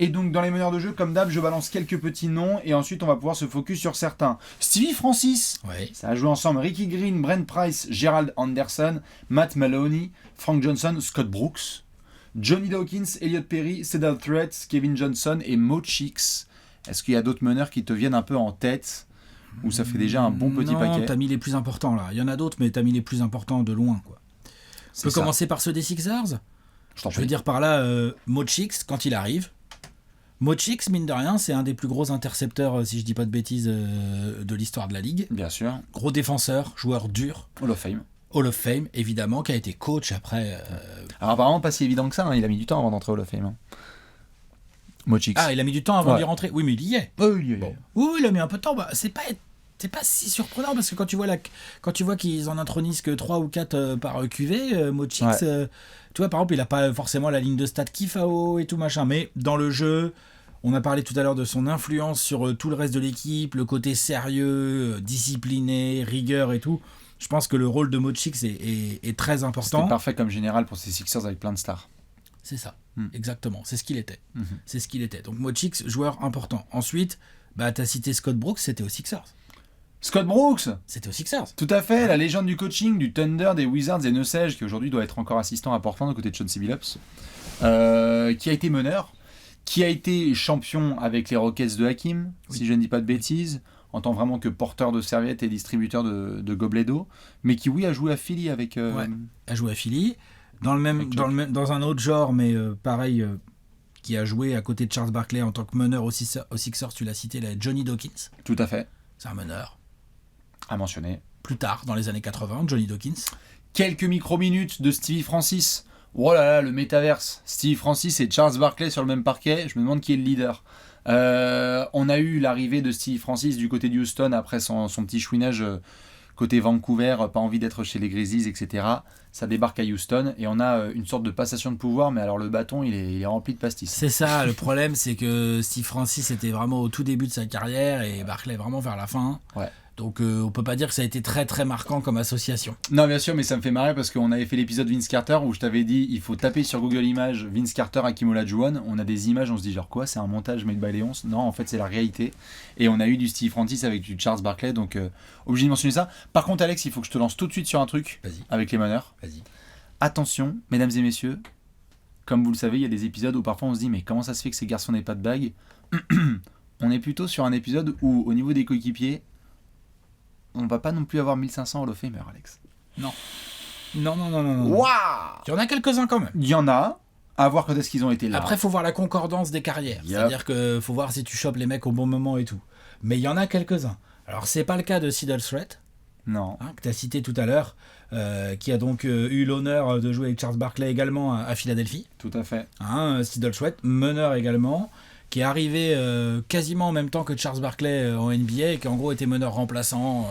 Et donc, dans les meneurs de jeu, comme d'hab, je balance quelques petits noms. Et ensuite, on va pouvoir se focus sur certains. Stevie Francis. Ouais. Ça a joué ensemble. Ricky Green, Brent Price, Gerald Anderson, Matt Maloney, Frank Johnson, Scott Brooks, Johnny Dawkins, Elliot Perry, Cedar Threat, Kevin Johnson et Mo Cheeks. Est-ce qu'il y a d'autres meneurs qui te viennent un peu en tête ou ça fait déjà un bon petit paquet? Non, t'as mis les plus importants là. Il y en a d'autres, mais t'as mis les plus importants de loin, quoi. On peut commencer par ceux des Sixers. Je veux dire par là, Mo Cheeks, quand il arrive. Mo Cheeks, mine de rien, c'est un des plus gros intercepteurs, si je dis pas de bêtises, de l'histoire de la Ligue. Bien sûr. Gros défenseur, joueur dur. Hall of Fame. Hall of Fame, évidemment, qui a été coach après. Alors apparemment pas si évident que ça, il a mis du temps avant d'entrer au Hall of Fame. Mo Cheeks. Ah, il a mis du temps avant d'y rentrer. Oui, mais il y est. Oui, il a mis un peu de temps. C'est pas si surprenant parce que quand tu vois qu'ils en intronisent que 3 ou 4 par QV, Mo Cheeks, tu vois, par exemple, il a pas forcément la ligne de stats Kifao et tout machin, mais dans le jeu, on a parlé tout à l'heure de son influence sur tout le reste de l'équipe, le côté sérieux, discipliné, rigueur et tout. Je pense que le rôle de Mo Cheeks est très important. C'était parfait comme général pour ces Sixers avec plein de stars. C'est ça, exactement. C'est ce qu'il était. C'est ce qu'il était. Donc Mo Cheeks, joueur important. Ensuite, t'as cité Scott Brooks, c'était aux Sixers. Scott Brooks, c'était aux Sixers. Tout à fait, la légende du coaching, du Thunder, des Wizards et ne sais-je, qui aujourd'hui doit être encore assistant à Portland aux côtés de Chauncey Billups, qui a été meneur, qui a été champion avec les Rockets de Hakeem, si je ne dis pas de bêtises. en tant vraiment que porteur de serviettes et distributeur de gobelets d'eau, mais qui, oui, a joué à Philly avec... a joué à Philly. Dans un autre genre, mais pareil, qui a joué à côté de Charles Barkley en tant que meneur aux Sixers, tu l'as cité, là, Johnny Dawkins. Tout à fait. C'est un meneur. À mentionner. Plus tard, dans les années 80, Johnny Dawkins. Quelques micro-minutes de Stevie Francis. Oh là là, le métaverse. Stevie Francis et Charles Barkley sur le même parquet. Je me demande qui est le leader. On a eu l'arrivée de Stevie Francis du côté de Houston après son petit chouinage côté Vancouver, pas envie d'être chez les Grizzlies, etc. Ça débarque à Houston et on a une sorte de passation de pouvoir, mais alors le bâton, il est rempli de pastis. C'est ça, le problème, c'est que Steve Francis était vraiment au tout début de sa carrière et Barkley vraiment vers la fin. Ouais. Donc on peut pas dire que ça a été très très marquant comme association. Non, bien sûr, mais ça me fait marrer parce qu'on avait fait l'épisode Vince Carter où je t'avais dit il faut taper sur Google Images Vince Carter Hakeem Olajuwon. On a des images, on se dit genre quoi, c'est un montage made by Léon? Non, en fait c'est la réalité. Et on a eu du Steve Francis avec du Charles Barkley, donc obligé de mentionner ça. Par contre, Alex, il faut que je te lance tout de suite sur un truc. Vas-y. Avec les meneurs. Vas-y. Attention, mesdames et messieurs, comme vous le savez, il y a des épisodes où parfois on se dit mais comment ça se fait que ces garçons n'aient pas de bague? On est plutôt sur un épisode où au niveau des coéquipiers, on va pas non plus avoir 1500 Hall of Famer, Alex. Non. Non. Waouh! Il y en a quelques-uns quand même. Il y en a, à voir quand est-ce qu'ils ont été là. Après, il faut voir la concordance des carrières. Yep. C'est-à-dire qu'il faut voir si tu chopes les mecs au bon moment et tout. Mais il y en a quelques-uns. Alors, c'est pas le cas de Seedle Threat, Non. que tu as cité tout à l'heure, qui a donc eu l'honneur de jouer avec Charles Barkley également à Philadelphie. Tout à fait. Seedle Threat, meneur également, qui est arrivé quasiment en même temps que Charles Barkley en NBA et qui en gros était meneur remplaçant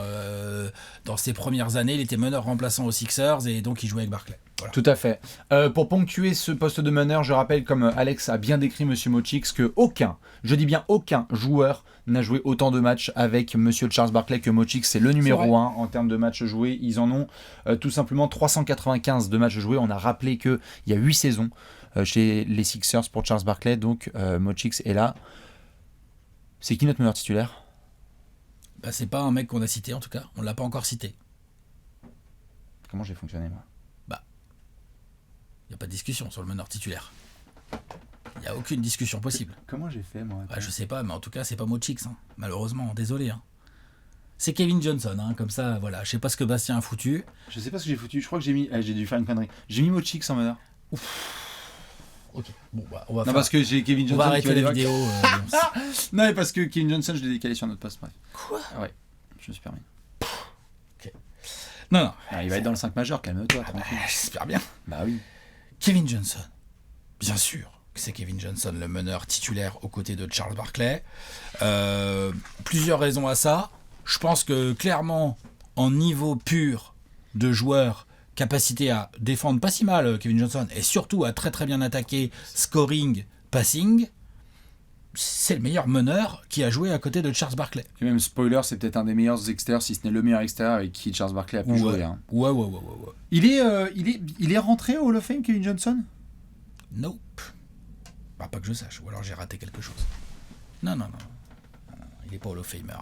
dans ses premières années. Il était meneur remplaçant aux Sixers et donc il jouait avec Barkley. Voilà. Tout à fait. Pour ponctuer ce poste de meneur, je rappelle, comme Alex a bien décrit Monsieur Mochix, que je dis bien aucun joueur n'a joué autant de matchs avec Monsieur Charles Barkley que Mochix. C'est le numéro 1 en termes de matchs joués. Ils en ont tout simplement 395 de matchs joués. On a rappelé qu'il y a 8 saisons chez les Sixers pour Charles Barkley. Donc Mochix est là. C'est qui notre meneur titulaire? Bah, c'est pas un mec qu'on a cité en tout cas. On l'a pas encore cité. Comment j'ai fonctionné moi? Il n'y a pas de discussion sur le meneur titulaire. Il n'y a aucune discussion possible. Comment j'ai fait, moi? Bah, je sais pas, mais en tout cas, c'est pas Mochix. Malheureusement, désolé. C'est Kevin Johnson, comme ça, voilà. Je sais pas ce que Bastien a foutu. Je sais pas ce que j'ai foutu. Je crois que j'ai dû faire une connerie. J'ai mis Mochix en meneur. Ok. Bon, bah, on va parce que j'ai Kevin Johnson. On va arrêter la vidéo. Non, mais parce que Kevin Johnson, je l'ai décalé sur notre poste. Bref. Quoi? Ouais, je me suis permis. Ok. Non. Il va être dans le 5 majeur, calme-toi, tranquille. J'espère bien. Bah oui. Kevin Johnson. Bien sûr que c'est Kevin Johnson, le meneur titulaire aux côtés de Charles Barkley. Plusieurs raisons à ça. Je pense que clairement, en niveau pur de joueur, capacité à défendre pas si mal Kevin Johnson, et surtout à très très bien attaquer, scoring, passing, c'est le meilleur meneur qui a joué à côté de Charles Barkley. Et même spoiler, c'est peut-être un des meilleurs extérieurs, si ce n'est le meilleur extérieur avec qui Charles Barkley a pu jouer. Hein. Ouais. Il est rentré au Hall of Fame, Kevin Johnson? Nope. Bah, pas que je sache, ou alors j'ai raté quelque chose. Non. Il n'est pas Hall of Famer.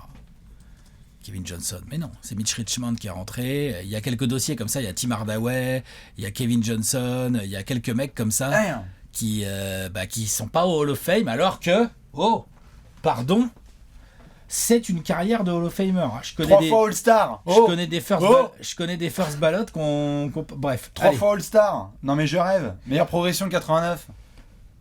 Kevin Johnson, mais non, c'est Mitch Richmond qui est rentré. Il y a quelques dossiers comme ça, il y a Tim Hardaway, il y a Kevin Johnson, il y a quelques mecs comme ça qui sont pas au Hall of Fame, alors que, c'est une carrière de Hall of Famer. Je connais 3 fois All-Star. Je connais des first ballot bref. 3 fois All-Star. Non mais je rêve. Meilleure progression 89.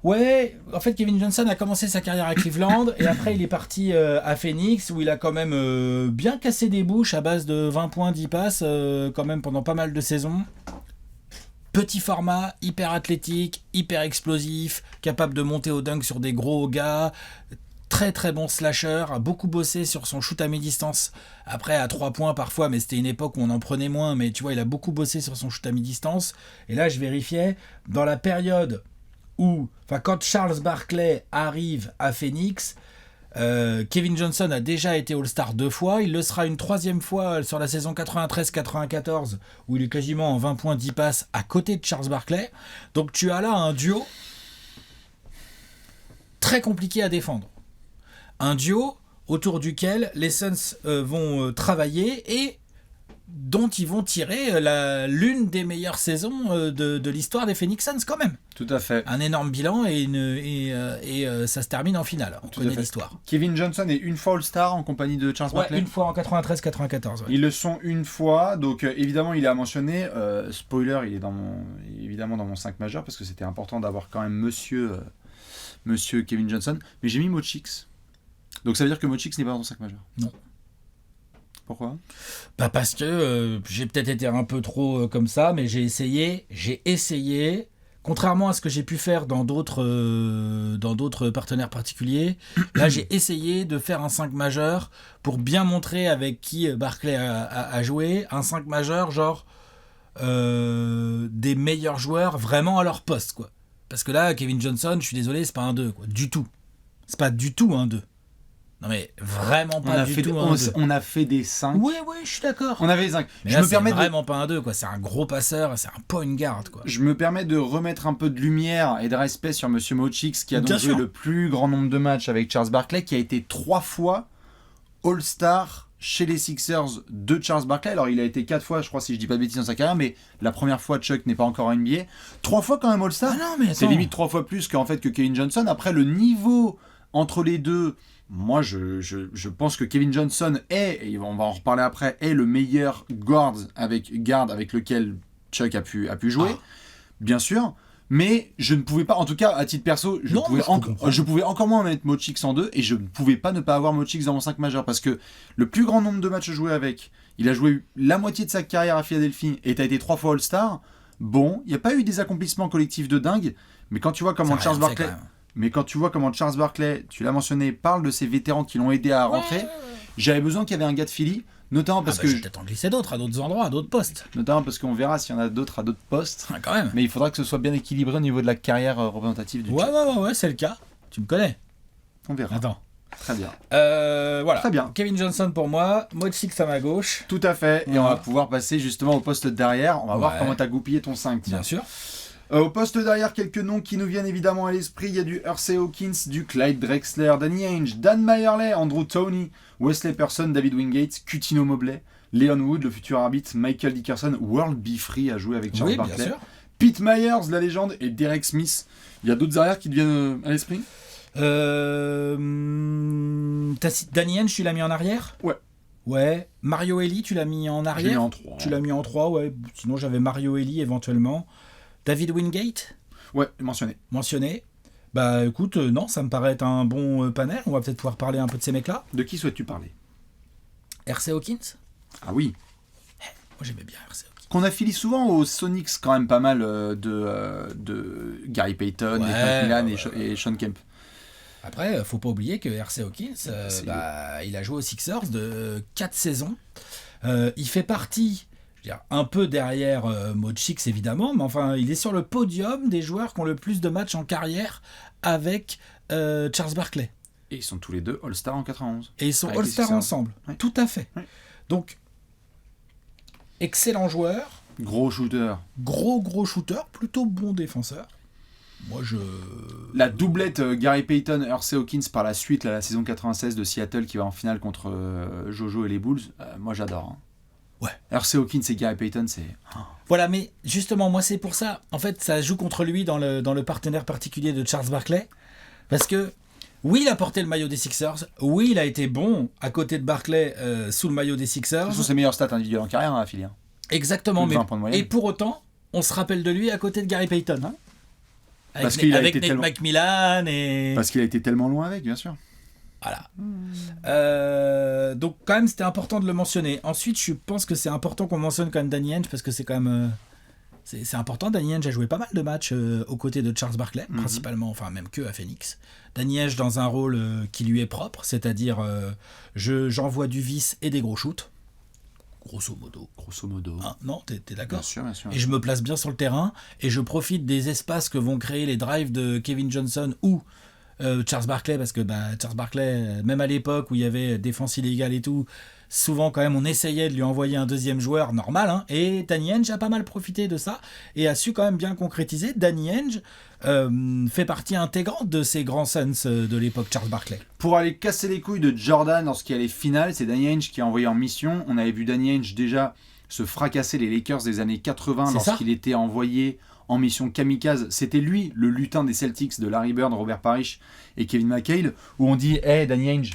Ouais, en fait Kevin Johnson a commencé sa carrière à Cleveland et après il est parti à Phoenix où il a quand même bien cassé des bouches à base de 20 points, 10 passes quand même pendant pas mal de saisons. Petit format, hyper athlétique, hyper explosif, capable de monter au dunk sur des gros gars, très très bon slasher, a beaucoup bossé sur son shoot à mi-distance, après à 3 points parfois, mais c'était une époque où on en prenait moins, mais tu vois il a beaucoup bossé sur son shoot à mi-distance, et là je vérifiais, dans la période quand Charles Barkley arrive à Phoenix, Kevin Johnson a déjà été All-Star 2 fois, il le sera une 3e fois sur la saison 93-94 où il est quasiment en 20 points 10 passes à côté de Charles Barkley. Donc tu as là un duo très compliqué à défendre. Un duo autour duquel les Suns vont travailler et dont ils vont tirer l'une des meilleures saisons de l'histoire des Phoenix Suns quand même. Tout à fait. Un énorme bilan et ça se termine en finale. On connaît l'histoire. Kevin Johnson est une fois All-Star en compagnie de Charles Barkley. Une fois en 93-94. Ouais. Ils le sont une fois, donc évidemment il est à mentionner. Spoiler, il est évidemment dans mon 5 majeur parce que c'était important d'avoir quand même monsieur Kevin Johnson. Mais j'ai mis Mo Cheeks. Donc ça veut dire que Mo Cheeks n'est pas dans ton 5 majeur. Non. Pourquoi ? Parce que j'ai peut-être été un peu trop comme ça, mais j'ai essayé. Contrairement à ce que j'ai pu faire dans d'autres partenaires particuliers, là j'ai essayé de faire un 5 majeur pour bien montrer avec qui Barkley a joué. Un 5 majeur genre des meilleurs joueurs vraiment à leur poste, quoi. Parce que là, Kevin Johnson, je suis désolé, c'est pas un 2, quoi. Du tout. C'est pas du tout un 2. Non mais vraiment pas du tout un 2. On a fait des 5. Oui, je suis d'accord. On avait des 5. Mais là, c'est vraiment pas un 2, quoi. C'est un gros passeur, c'est un point guard, quoi. Je me permets de remettre un peu de lumière et de respect sur Monsieur Mo Cheeks, qui a donc joué le plus grand nombre de matchs avec Charles Barkley, qui a été 3 fois All-Star chez les Sixers de Charles Barkley. Alors il a été 4 fois, je crois, si je dis pas de bêtises, dans sa carrière, mais la première fois Chuck n'est pas encore en NBA. 3 fois quand même All-Star. Ah non, mais c'est limite 3 fois plus que Kevin Johnson. Après, le niveau entre les deux, moi je pense que Kevin Johnson et on va en reparler après, est le meilleur guard avec lequel Chuck a pu jouer, bien sûr. Mais je ne pouvais pas, en tout cas à titre perso, je pouvais encore moins mettre Mo Cheeks en 2 et je ne pouvais pas ne pas avoir Mo Cheeks dans mon 5 majeur parce que le plus grand nombre de matchs joués avec, il a joué la moitié de sa carrière à Philadelphie et tu as été 3 fois All-Star. Bon, il n'y a pas eu des accomplissements collectifs de dingue, mais quand tu vois comment Charles Barkley, tu l'as mentionné, parle de ces vétérans qui l'ont aidé à rentrer, j'avais besoin qu'il y avait un gars de Philly. Notamment parce que je vais peut-être en glisser d'autres à d'autres endroits, à d'autres postes. Notamment parce qu'on verra s'il y en a d'autres à d'autres postes. Quand même. Mais il faudra que ce soit bien équilibré au niveau de la carrière représentative du Ouais, c'est le cas. Tu me connais. On verra. Attends. Très bien. Voilà. Très bien. Kevin Johnson pour moi, Mo Cheeks à ma gauche. Tout à fait. Et on va pouvoir passer justement au poste derrière. On va voir comment t'as goupillé ton 5. Tiens. Bien sûr. Au poste derrière, quelques noms qui nous viennent évidemment à l'esprit. Il y a du Hersey Hawkins, du Clyde Drexler, Danny Ainge, Dan Meyerley, Andrew Toney, Wesley Person, David Wingate, Coutinho Mobley, Leon Wood, le futur arbitre, Michael Dickerson, World B. Free a joué avec Charles Barkley, Pete Myers, la légende, et Derek Smith. Il y a d'autres arrières qui te viennent à l'esprit ? Danny Ainge, tu l'as mis en arrière ? Ouais. Mario Elie, tu l'as mis en arrière ? Je l'ai mis en 3. Tu l'as mis en 3, ouais. Sinon, j'avais Mario Elie éventuellement. David Wingate ? Ouais, mentionné. Bah écoute, non, ça me paraît être un bon panel. On va peut-être pouvoir parler un peu de ces mecs-là. De qui souhaites-tu parler ? Hersey Hawkins ? Ah oui. Moi j'aimais bien Hersey Hawkins. Qu'on affilie souvent aux Sonics quand même pas mal de Gary Payton, Milan et Sean Kemp. Après, faut pas oublier que Hersey Hawkins, il a joué aux Sixers de 4 saisons. Il fait partie, je veux dire, un peu derrière Mo Cheeks évidemment, mais enfin, il est sur le podium des joueurs qui ont le plus de matchs en carrière avec Charles Barkley. Et ils sont tous les deux All-Star en 91. Et ils sont All-Star ensemble, tout à fait. Ouais. Donc, excellent joueur. Gros shooter. Gros shooter, plutôt bon défenseur. La doublette Gary Payton, Hersey Hawkins par la suite, la saison 96 de Seattle qui va en finale contre Jojo et les Bulls, moi j'adore. Ouais. Hersey Hawkins et Gary Payton, c'est... Voilà, mais justement, moi c'est pour ça. En fait, ça joue contre lui dans le partenaire particulier de Charles Barkley. Parce que, oui, il a porté le maillot des Sixers. Oui, il a été bon à côté de Barkley sous le maillot des Sixers. Ce sont ses meilleurs stats individuels en carrière, hein, Philly. Exactement, mais et pour autant, on se rappelle de lui à côté de Gary Payton. Hein, avec Nate McMillan et... Parce qu'il a été tellement loin avec, bien sûr. Voilà. Donc quand même, c'était important de le mentionner. Ensuite, je pense que c'est important qu'on mentionne quand même Danny Ainge, parce que c'est quand même... C'est important. Danny Ainge a joué pas mal de matchs aux côtés de Charles Barkley, principalement, enfin même que à Phoenix. Danny Ainge dans un rôle qui lui est propre, c'est-à-dire j'envoie du vice et des gros shoots. Grosso modo. Hein, non, t'es d'accord ? Bien sûr. Et je me place bien sur le terrain et je profite des espaces que vont créer les drives de Kevin Johnson ou Charles Barkley, parce que Charles Barkley, même à l'époque où il y avait défense illégale et tout, souvent quand même on essayait de lui envoyer un deuxième joueur normal, hein, et Danny Ainge a pas mal profité de ça et a su quand même bien concrétiser. Danny Ainge fait partie intégrante de ces grands Suns de l'époque Charles Barkley. Pour aller casser les couilles de Jordan lorsqu'il y a les finales, c'est Danny Ainge qui a envoyé en mission. On avait vu Danny Ainge déjà se fracasser les Lakers des années 80 C'est lorsqu'il était envoyé en mission kamikaze. C'était lui, le lutin des Celtics de Larry Bird, Robert Parrish et Kevin McHale, Où on dit, hey, Danny Ainge,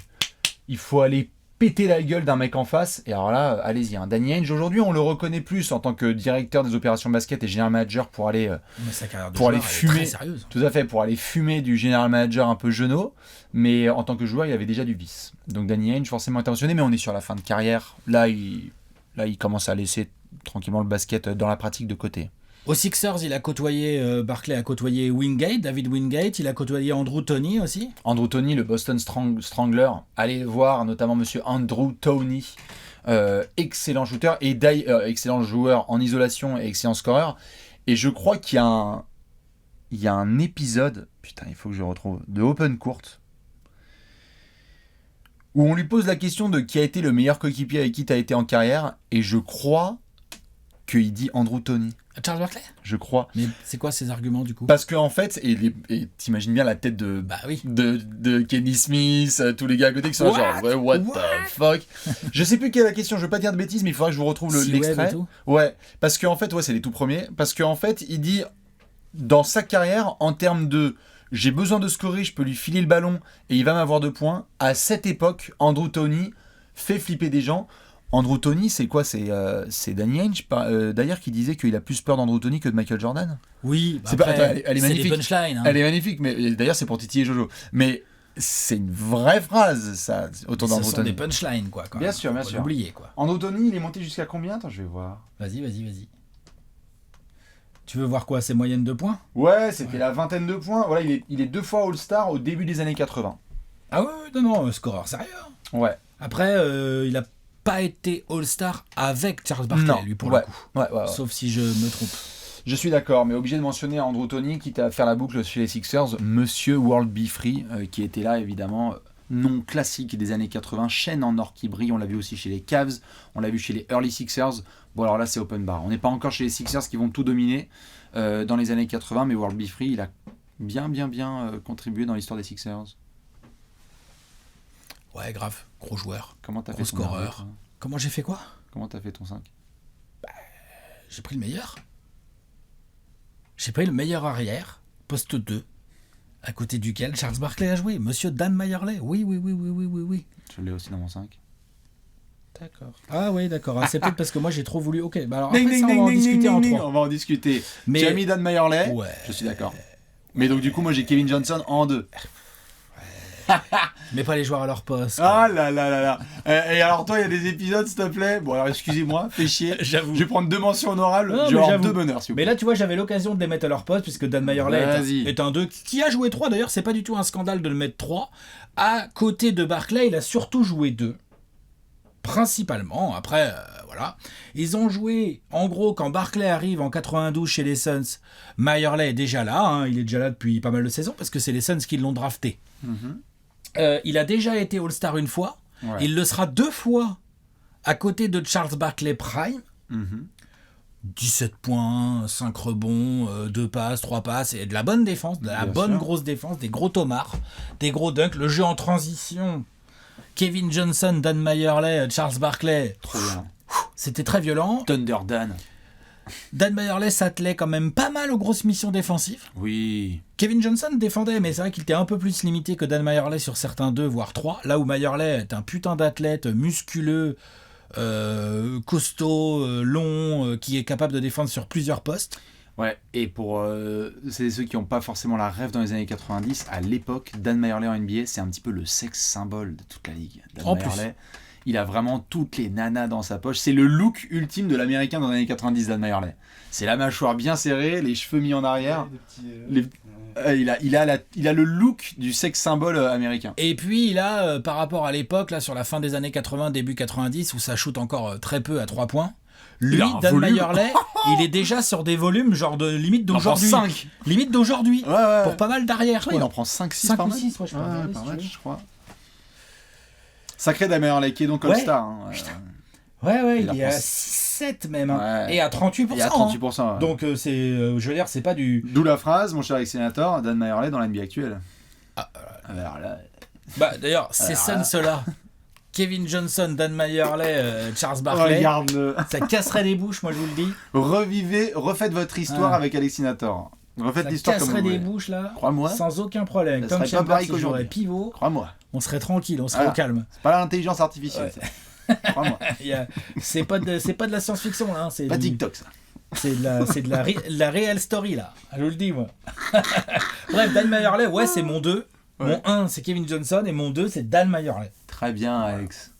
il faut aller péter la gueule d'un mec en face. Et alors là, allez-y. Hein. Danny Ainge, aujourd'hui, on le reconnaît plus en tant que directeur des opérations basket et general manager pour aller, Mais sa carrière de pour aller joueur, elle est très fumer. sérieuse. Tout à fait, pour aller fumer du general manager un peu genaud. Mais en tant que joueur, il avait déjà du vice. Donc Danny Ainge, forcément intentionné, mais on est sur la fin de carrière. Là, il commence à laisser tranquillement le basket dans la pratique de côté. Aux Sixers, il a côtoyé, Barclay a côtoyé Wingate, David Wingate, il a côtoyé Andrew Toney aussi. Andrew Toney, le Boston Strangler, allez voir notamment monsieur Andrew Toney, excellent shooter et excellent joueur en isolation et excellent scoreur. Et je crois qu'il y a un épisode, putain, il faut que je le retrouve, de Open Court, où on lui pose la question de qui a été le meilleur coéquipier avec qui tu as été en carrière, et je crois qu'il dit Andrew Toney. Charles Barkley. Je crois. Mais c'est quoi ses arguments du coup? Parce qu'en fait, et t'imagines bien la tête de, Bah oui. de Kenny Smith, tous les gars à côté qui sont là genre, ouais, what the fuck. Je sais plus quelle est la question, je veux pas dire de bêtises, mais il faudra que je vous retrouve l'extrait. Ouais, parce qu'en fait, ouais, c'est les tout premiers. Parce qu'en fait, il dit, dans sa carrière, en termes de j'ai besoin de scorer, je peux lui filer le ballon et il va m'avoir 2 points. À cette époque, Andrew Toney fait flipper des gens. Andrew Toney, c'est quoi? C'est Danny Ainge, d'ailleurs, qui disait qu'il a plus peur d'Andrew Toney que de Michael Jordan. Oui, bah C'est pas- après, attends, elle est magnifique. des punchlines. Hein. Elle est magnifique, mais d'ailleurs, c'est pour titiller Jojo. Mais c'est une vraie phrase, ça, autour Ce d'Andrew sont Toney. des punchlines, quoi. Quand Bien même. sûr, bien Faut sûr. l'oublier, quoi. Andrew Toney, il est monté jusqu'à combien? Attends, je vais voir. Vas-y. Tu veux voir quoi? Ses moyennes de points? Ouais, c'était la vingtaine de points. Voilà, il est 2 fois All-Star au début des années 80. Ah ouais, non, scoreur sérieux. Ouais. Après, il a pas été All-Star avec Charles Barkley, Non, lui, pour ouais, le coup. ouais. Sauf si je me trompe. Je suis d'accord, mais obligé de mentionner Andrew Toney, quitte à faire la boucle chez les Sixers, Monsieur World Be Free, qui était là, évidemment, nom classique des années 80, chaîne en or qui brille, on l'a vu aussi chez les Cavs, on l'a vu chez les Early Sixers. Bon, alors là, c'est open bar. On n'est pas encore chez les Sixers qui vont tout dominer dans les années 80, mais World Be Free, il a bien contribué dans l'histoire des Sixers. Ouais, grave. Gros joueur. Comment t'as Gros fait ton scoreur. arbitre, hein? Comment j'ai fait quoi? Comment t'as fait ton 5? J'ai pris le meilleur. J'ai pris le meilleur arrière, poste 2, à côté duquel Charles Barkley a joué. Monsieur Dan Meyerley. Oui. Je l'ai aussi dans mon 5. D'accord. Ah oui, d'accord. Ah, c'est peut-être parce que moi j'ai trop voulu. Ok, bah alors après ça, on va en discuter en 3. On va en discuter. Mais- Tu as mis Dan Meyerley, Ouais. je suis d'accord. Mais donc du coup, moi j'ai Kevin Johnson en 2. Mais pas les joueurs à leur poste. Ah là là là là. Et alors toi, il y a des épisodes, s'il te plaît. Bon alors excusez-moi, fais chier. J'avoue. Je vais prendre 2 mentions honorables. Non, Je vais mais avoir j'avoue. 2 bonheurs, s'il vous Mais plaît. là, tu vois, j'avais l'occasion de les mettre à leur poste, puisque Dan Meyerley Vas-y. est un 2 qui a joué 3. D'ailleurs, c'est pas du tout un scandale de le mettre 3. À côté de Barkley, il a surtout joué 2. Principalement. Après, voilà. Ils ont joué, en gros, quand Barkley arrive en 92 chez les Suns, Meyerley est déjà là. Hein, il est déjà là depuis pas mal de saisons, parce que c'est les Suns qui l'ont drafté. Mhm. Il a déjà été All-Star une fois. Ouais. Il le sera 2 fois à côté de Charles Barkley Prime. Mhm. 17 points, 5 rebonds, 2 passes, 3 passes, et de la bonne défense, de la Bien bonne sûr. grosse défense, des gros tomards, des gros dunks, le jeu en transition. Kevin Johnson, Dan Meyerley, Charles Barkley, Trop bien. c'était très violent. Thunder Dan. Dan Meyerley s'attelait quand même pas mal aux grosses missions défensives. Oui. Kevin Johnson défendait, mais c'est vrai qu'il était un peu plus limité que Dan Meyerley sur certains 2, voire 3. Là où Meyerley est un putain d'athlète, musculeux, costaud, long, qui est capable de défendre sur plusieurs postes. Ouais, et pour c'est ceux qui n'ont pas forcément la rêve dans les années 90, à l'époque, Dan Meyerley en NBA, c'est un petit peu le sexe symbole de toute la ligue. Dan En Meyerley, il a vraiment toutes les nanas dans sa poche. C'est le look ultime de l'américain dans les années 90, Dan Meyerley. C'est la mâchoire bien serrée, les cheveux mis en arrière. Des petits, Il a le look du sexe symbole américain. Et puis il a, par rapport à l'époque, là sur la fin des années 80, début 90, où ça shoot encore très peu à 3 points, lui, Il a un Dan volume. Meyerley, il est déjà sur des volumes genre de limite Il en prend d'aujourd'hui. 5. Limite d'aujourd'hui. Ouais. Pour pas mal d'arrière. Je crois qu'il en prend 5-6 5 par ou match. 6, ouais, je crois. Regardez, par si tu match, veux. je crois. Sacré Dan Meyerley, qui est donc Ouais. All-Star. Hein. Ouais, Il il est à apprend- 6-7 même. Hein. Ouais. Et à 38%. Il y a 38%. hein. Ouais. Donc c'est, je veux dire, c'est pas du... D'où la phrase, mon cher ex-sénateur, Dan Meyerley dans la NBA actuelle. Ah, Alors là, Bah d'ailleurs, ces Alors là. Suns-là, Kevin Johnson, Dan Mayerley, Charles Barkley, ça casserait des bouches, moi je vous le dis. Refaites votre histoire avec Alexinator. Refaites l'histoire comme vous voulez. Ça casserait des bouches là, crois-moi, sans aucun problème. ça Tom serait pas Chambers, pareil il jouerait qu'aujourd'hui. pivot, Crois-moi. on serait tranquille, on serait au calme. C'est pas l'intelligence artificielle. Ouais. Crois-moi. C'est pas de la science-fiction là, c'est Pas du- TikTok ça. C'est de la real story là, je vous le dis moi. Bref, Dan Mayerley, ouais, c'est mon 2. Ouais. Mon 1 c'est Kevin Johnson et mon 2 c'est Dan Mayerley. Très bien, Alex.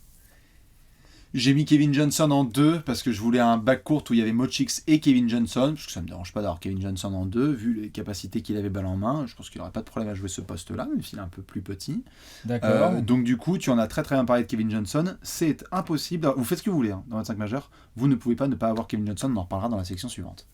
J'ai mis Kevin Johnson en 2 parce que je voulais un backcourt où il y avait Mochix et Kevin Johnson, parce que ça me dérange pas d'avoir Kevin Johnson en 2, vu les capacités qu'il avait balle en main. Je pense qu'il n'aurait pas de problème à jouer ce poste-là, même s'il est un peu plus petit. D'accord. Donc du coup, tu en as très très bien parlé de Kevin Johnson. C'est impossible. Vous faites ce que vous voulez hein, dans 25 majeurs. Vous ne pouvez pas ne pas avoir Kevin Johnson. On en reparlera dans la section suivante.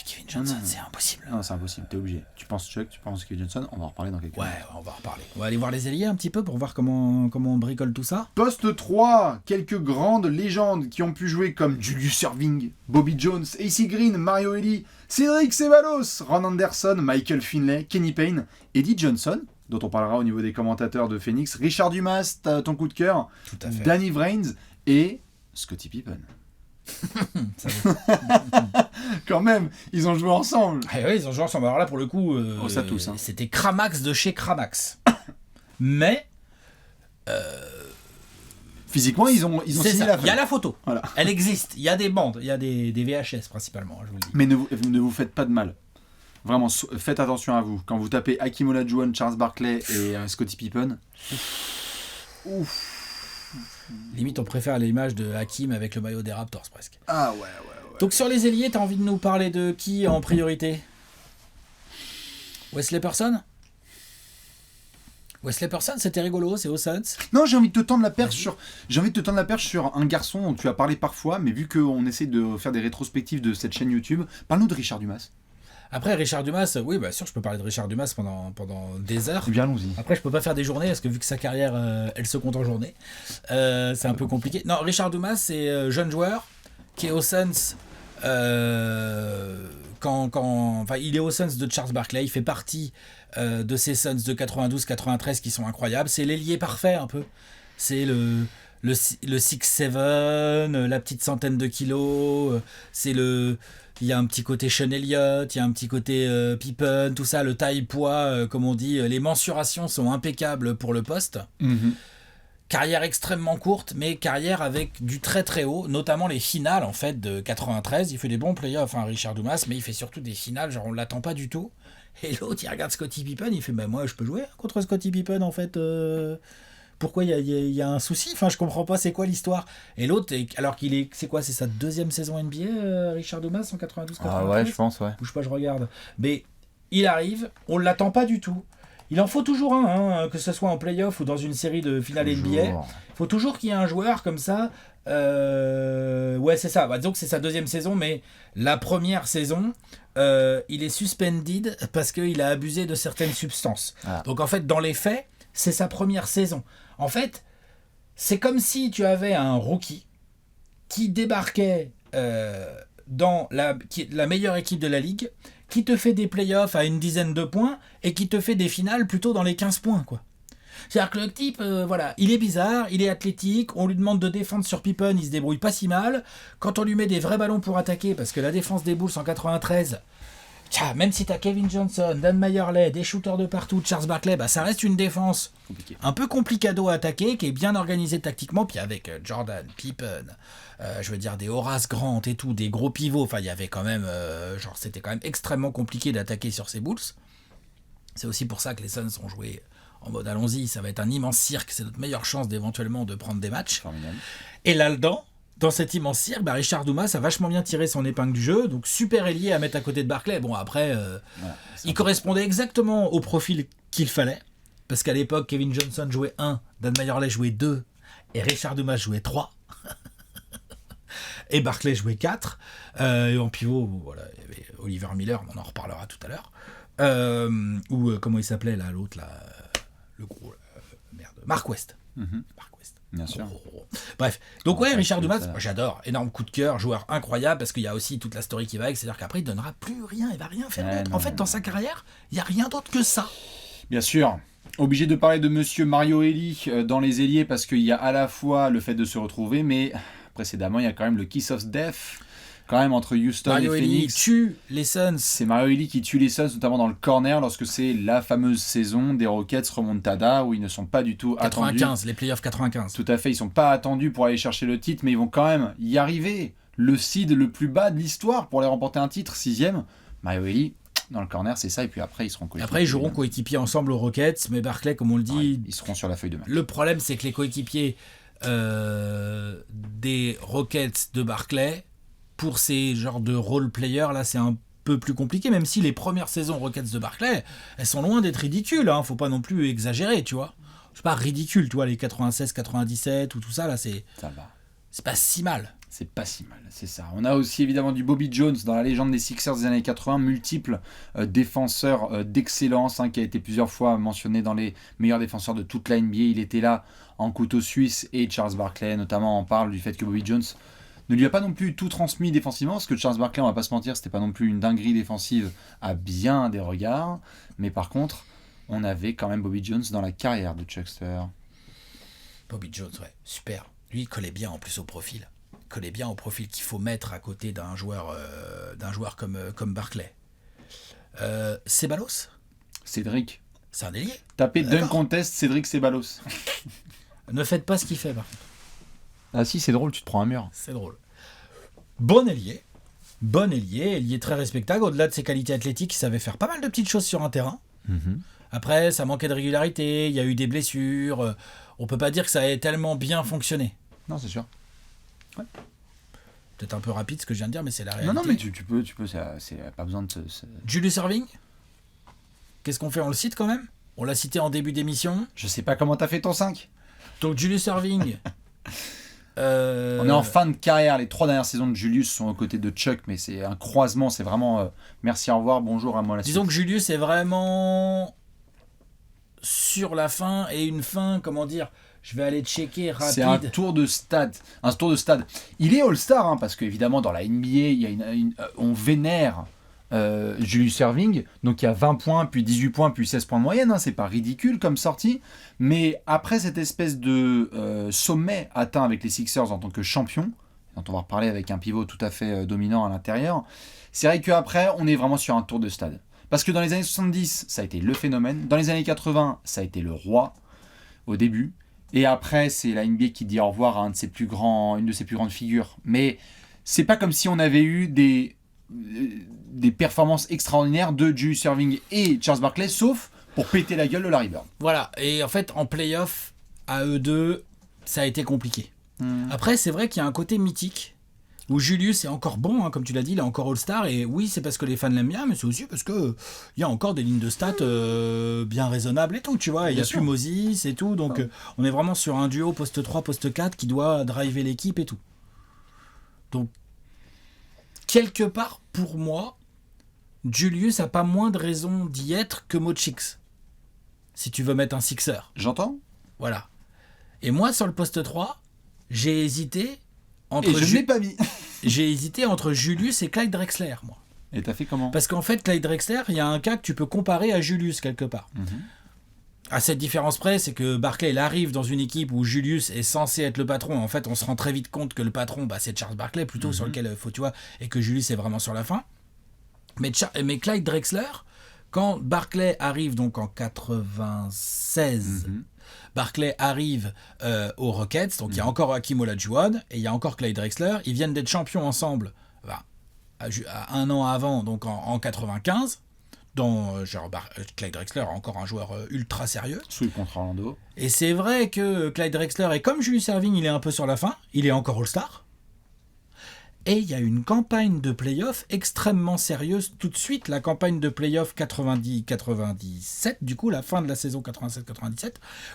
Kevin Johnson, c'est impossible. Non, c'est impossible. T'es obligé. Tu penses Chuck, tu penses Kevin Johnson. On va en reparler dans quelques Ouais, minutes. on va en reparler. On va aller voir les ailiers un petit peu pour voir comment on bricole tout ça. Poste 3, quelques grandes légendes qui ont pu jouer comme Julius Erving, Bobby Jones, AC Green, Mario Elie, Cédric Ceballos, Ron Anderson, Michael Finlay, Kenny Payne, Eddie Johnson, dont on parlera au niveau des commentateurs de Phoenix, Richard Dumas, t'as ton coup de cœur, Tout à fait. Danny Vrains et Scottie Pippen. Ça va. Quand même, ils ont joué ensemble. Eh oui, ils ont joué ensemble. Alors là, pour le coup, Oh, ça tousse, hein. c'était Cramax de chez Cramax. Mais Physiquement, ils ont c'est signé ça. la Il y a feuille. la photo. Voilà. Elle existe. Il y a des bandes. Il y a des VHS principalement, je vous le dis. Mais ne vous faites pas de mal. Vraiment, faites attention à vous. Quand vous tapez Hakeem Olajuwon, Charles Barkley et Scottie Pippen, Limite, on préfère l'image de Hakim avec le maillot des Raptors presque. ah ouais. Donc sur les ailiers, t'as envie de nous parler de qui en priorité? Wesley Person? Wesley Person, c'était rigolo, c'est aux Suns. Non, j'ai envie de te tendre la perche sur un garçon dont tu as parlé parfois, mais vu qu'on essaie de faire des rétrospectives de cette chaîne YouTube, parle-nous de Richard Dumas. Après, Richard Dumas, oui, bien sûr, je peux parler de Richard Dumas pendant des heures. Eh bien, allons-y. Après, je peux pas faire des journées parce que vu que sa carrière, elle se compte en journée, c'est un peu compliqué. Non, Richard Dumas, c'est jeune joueur qui est aux Suns. Enfin, il est aux Suns de Charles Barkley. Il fait partie de ces Suns de 92-93 qui sont incroyables. C'est l'ailier parfait un peu. C'est le 6'7", la petite centaine de kilos. Il y a un petit côté Sean Elliott, il y a un petit côté Pippen, tout ça, le taille-poids, comme on dit. Les mensurations sont impeccables pour le poste. Carrière extrêmement courte, mais carrière avec du très très haut, notamment les finales en fait de 93. Il fait des bons playoffs, hein, Richard Dumas, mais il fait surtout des finales, genre on l'attend pas du tout. Et l'autre, il regarde Scottie Pippen, il fait, moi je peux jouer contre Scottie Pippen en fait. Pourquoi il y a un souci? Enfin, je comprends pas, c'est quoi l'histoire? Et l'autre, alors qu'il est, c'est quoi? C'est sa deuxième saison NBA, Richard Dumas, en 92-93? Ah ouais, je pense, ouais. Bouge pas, je regarde. Mais il arrive, on l'attend pas du tout. Il en faut toujours un, hein, que ce soit en play-off ou dans une série de finales NBA. Il faut toujours qu'il y ait un joueur comme ça. Ouais, c'est ça. Bah, disons que c'est sa deuxième saison, mais la première saison, il est suspended parce qu'il a abusé de certaines substances. Ah. Donc en fait, dans les faits, c'est sa première saison. En fait, c'est comme si tu avais un rookie qui débarquait dans la meilleure équipe de la ligue, qui te fait des playoffs à une dizaine de points et qui te fait des finales plutôt dans les 15 points, quoi. C'est-à-dire que le type, voilà, il est bizarre, il est athlétique, on lui demande de défendre sur Pippen, il se débrouille pas si mal. Quand on lui met des vrais ballons pour attaquer, parce que la défense des Bulls en 93, même si t'as Kevin Johnson, Dan Mayerley, des shooters de partout, Charles Barkley, bah ça reste une défense un peu complicado à attaquer, qui est bien organisée tactiquement, puis avec Jordan, Pippen, je veux dire des Horace Grant et tout, des gros pivots, enfin il y avait quand même, c'était quand même extrêmement compliqué d'attaquer sur ces Bulls. C'est aussi pour ça que les Suns ont joué en mode allons-y, ça va être un immense cirque, c'est notre meilleure chance d'éventuellement de prendre des matchs. Formidable. Et là-dedans, dans cet immense cirque, Richard Dumas a vachement bien tiré son épingle du jeu, donc super ailier à mettre à côté de Barkley. Bon, après, il correspondait exactement au profil qu'il fallait, parce qu'à l'époque, Kevin Johnson jouait 1, Dan Mayerley jouait 2, et Richard Dumas jouait 3. Et Barkley jouait 4. Et en pivot, voilà, il y avait Oliver Miller, on en reparlera tout à l'heure. Ou comment il s'appelait là, l'autre, là, le gros, merde, Mark West. Mark West. Bien sûr. Bref, donc ouais, Richard Dumas, ça. moi, j'adore, énorme coup de cœur, joueur incroyable, parce qu'il y a aussi toute la story qui va avec, c'est-à-dire qu'après il donnera plus rien, il va rien faire d'autre. En fait, dans sa carrière, il y a rien d'autre que ça. Bien sûr. Obligé de parler de monsieur Mario Elie dans les ailiers parce qu'il y a à la fois le fait de se retrouver, mais précédemment, il y a quand même le Kiss of Death, quand même entre Houston Mario et Elie Phoenix. tue les Suns. C'est Mario Elie qui tue les Suns, notamment dans le corner, lorsque c'est la fameuse saison des Rockets remontada, où ils ne sont pas du tout 95, attendus. les playoffs 95. Tout à fait, ils ne sont pas attendus pour aller chercher le titre, mais ils vont quand même y arriver. Le seed le plus bas de l'histoire pour aller remporter un titre, 6ème. Mario Elie, dans le corner, c'est ça, et puis après, ils seront coéquipiers. Après, ils joueront coéquipiers ensemble aux Rockets, mais Barclay, comme on le dit... Ouais, ils seront sur la feuille de match. Le problème, c'est que les coéquipiers des Rockets de Barclay, pour ces genres de role-players, là, c'est un peu plus compliqué, même si les premières saisons Rockets de Barclay, elles sont loin d'être ridicules, hein, faut pas non plus exagérer, tu vois. C'est pas ridicule, tu vois, les 96, 97 ou tout ça, là, Ça va. c'est pas si mal. C'est pas si mal, c'est ça. On a aussi évidemment du Bobby Jones dans la légende des Sixers des années 80, multiple défenseur d'excellence, qui a été plusieurs fois mentionné dans les meilleurs défenseurs de toute la NBA. Il était là en couteau suisse et Charles Barkley notamment en parle du fait que Bobby Jones ne lui a pas non plus tout transmis défensivement, parce que Charles Barkley, on va pas se mentir, c'était pas non plus une dinguerie défensive à bien des regards, mais par contre, on avait quand même Bobby Jones dans la carrière de Chuckster. Bobby Jones, ouais, super. Lui, il collait bien en plus au profil. Collait bien au profil qu'il faut mettre à côté d'un joueur comme Barclay. Ceballos, Cédric. c'est un ailier. Tapez D'accord. Dunk Contest, Cédric Ceballos. Ne faites pas ce qu'il fait, par contre. Ah si, c'est drôle, tu te prends un mur. C'est drôle. Bon ailier, ailier très respectable. Au-delà de ses qualités athlétiques, il savait faire pas mal de petites choses sur un terrain. Après, ça manquait de régularité, il y a eu des blessures. On peut pas dire que ça ait tellement bien fonctionné. Non, c'est sûr. Peut-être un peu rapide ce que je viens de dire, mais c'est la réalité. Non, mais tu peux, c'est pas besoin de Julius Erving, qu'est-ce qu'on fait? On le cite quand même? On l'a cité en début d'émission. Je sais pas comment t'as fait ton 5. Donc Julius Erving... On est en fin de carrière, les 3 dernières saisons de Julius sont aux côtés de Chuck, mais c'est un croisement, c'est vraiment merci, au revoir, bonjour, à moi la suite. Disons que Julius est vraiment sur la fin, et une fin, comment dire, je vais aller checker rapide. C'est un tour de stade. Il est All-Star, parce qu'évidemment dans la NBA, il y a on vénère Julius Erving, donc il y a 20 points, puis 18 points, puis 16 points de moyenne, c'est pas ridicule comme sortie, mais après cette espèce de sommet atteint avec les Sixers en tant que champion, dont on va reparler avec un pivot tout à fait dominant à l'intérieur, c'est vrai qu'après on est vraiment sur un tour de stade. Parce que dans les années 70, ça a été le phénomène, dans les années 80, ça a été le roi, au début, et après c'est la NBA qui dit au revoir à une de ses plus grandes figures, mais c'est pas comme si on avait eu des performances extraordinaires de Julius Erving et Charles Barkley, sauf pour péter la gueule de Larry Bird. Voilà, et en fait, en play-off, à eux deux, ça a été compliqué. Après, c'est vrai qu'il y a un côté mythique, où Julius est encore bon, comme tu l'as dit, il est encore All-Star, et oui, c'est parce que les fans l'aiment bien, mais c'est aussi parce que il y a encore des lignes de stats bien raisonnables et tout, tu vois, il y a plus Moses et tout, donc on est vraiment sur un duo poste 3, poste 4 qui doit driver l'équipe et tout. Donc, quelque part, pour moi, Julius a pas moins de raison d'y être que Mochix. Si tu veux mettre un Sixer. J'entends. Voilà. Et moi, sur le poste 3, j'ai hésité entre... Et je ne l'ai pas mis. J'ai hésité entre Julius et Clyde Drexler, moi. Et t'as fait comment? Parce qu'en fait, Clyde Drexler, il y a un cas que tu peux comparer à Julius, quelque part. À cette différence près, c'est que Barkley, il arrive dans une équipe où Julius est censé être le patron. En fait, on se rend très vite compte que le patron, c'est Charles Barkley, plutôt sur lequel il faut, tu vois, et que Julius est vraiment sur la fin. Mais Clyde Drexler, quand Barkley arrive donc en 96, Barkley arrive aux Rockets, donc il y a encore Hakeem Olajuwon et il y a encore Clyde Drexler. Ils viennent d'être champions ensemble à un an avant, donc en 95. Clyde Drexler est encore un joueur ultra sérieux. Sous le contrat Orlando. Et c'est vrai que Clyde Drexler, et comme Julius Erving, il est un peu sur la fin, il est encore All-Star. Et il y a une campagne de play-off extrêmement sérieuse tout de suite, la campagne de play-off 90-97, du coup la fin de la saison 87-97,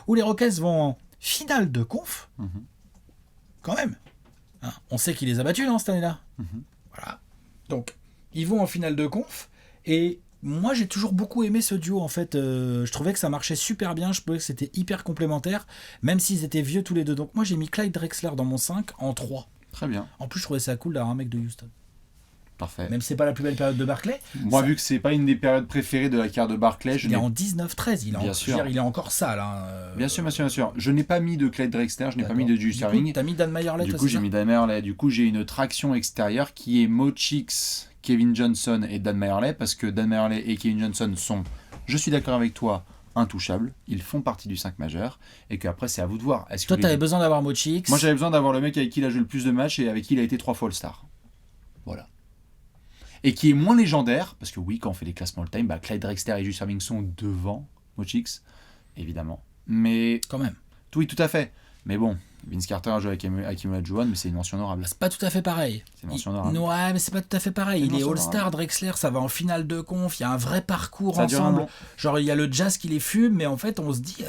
où les Rockets vont en finale de conf, quand même. On sait qu'il les a battus cette année-là. Voilà. Donc, ils vont en finale de conf, et moi j'ai toujours beaucoup aimé ce duo en fait. Je trouvais que ça marchait super bien, je trouvais que c'était hyper complémentaire, même s'ils étaient vieux tous les deux. Donc moi j'ai mis Clyde Drexler dans mon 5 en 3. Très bien. En plus, je trouvais ça cool d'avoir un mec de Houston. Parfait. Même si c'est pas la plus belle période de Barclay. Moi, vu que c'est pas une des périodes préférées de la carrière de Barclay, il est en 19-13, il est encore sale. Bien sûr. Je n'ai pas mis de Clyde Drexler, je n'ai pas mis de Julius Erving. T'as mis Dan Meyerlet. Du coup, j'ai mis Dan Meyerlet. Du coup, j'ai une traction extérieure qui est Mo Cheeks, Kevin Johnson et Dan Meyerlet, parce que Dan Meyerlet et Kevin Johnson sont, je suis d'accord avec toi, intouchables. Ils font partie du 5 majeur, et qu'après, c'est à vous de voir. Toi, t'avais besoin d'avoir Mo Cheeks. Moi, j'avais besoin d'avoir le mec avec qui il a joué le plus de matchs et avec qui il a été 3 fois All-Star. Voilà. Et qui est moins légendaire, parce que oui, quand on fait les classements all-time, Clyde Drexler et Julius Erving sont devant Mo Cheeks, évidemment. Mais quand même. Oui, tout à fait. Mais bon, Vince Carter a joué avec Hakeem Olajuwon, mais c'est une mention honorable. C'est pas tout à fait pareil. C'est une mention honorable. Ouais, mais c'est pas tout à fait pareil. Il est All-Star, Drexler, ça va en finale de conf, il y a un vrai parcours ensemble. Genre, il y a le Jazz qui les fume, mais en fait, on se dit,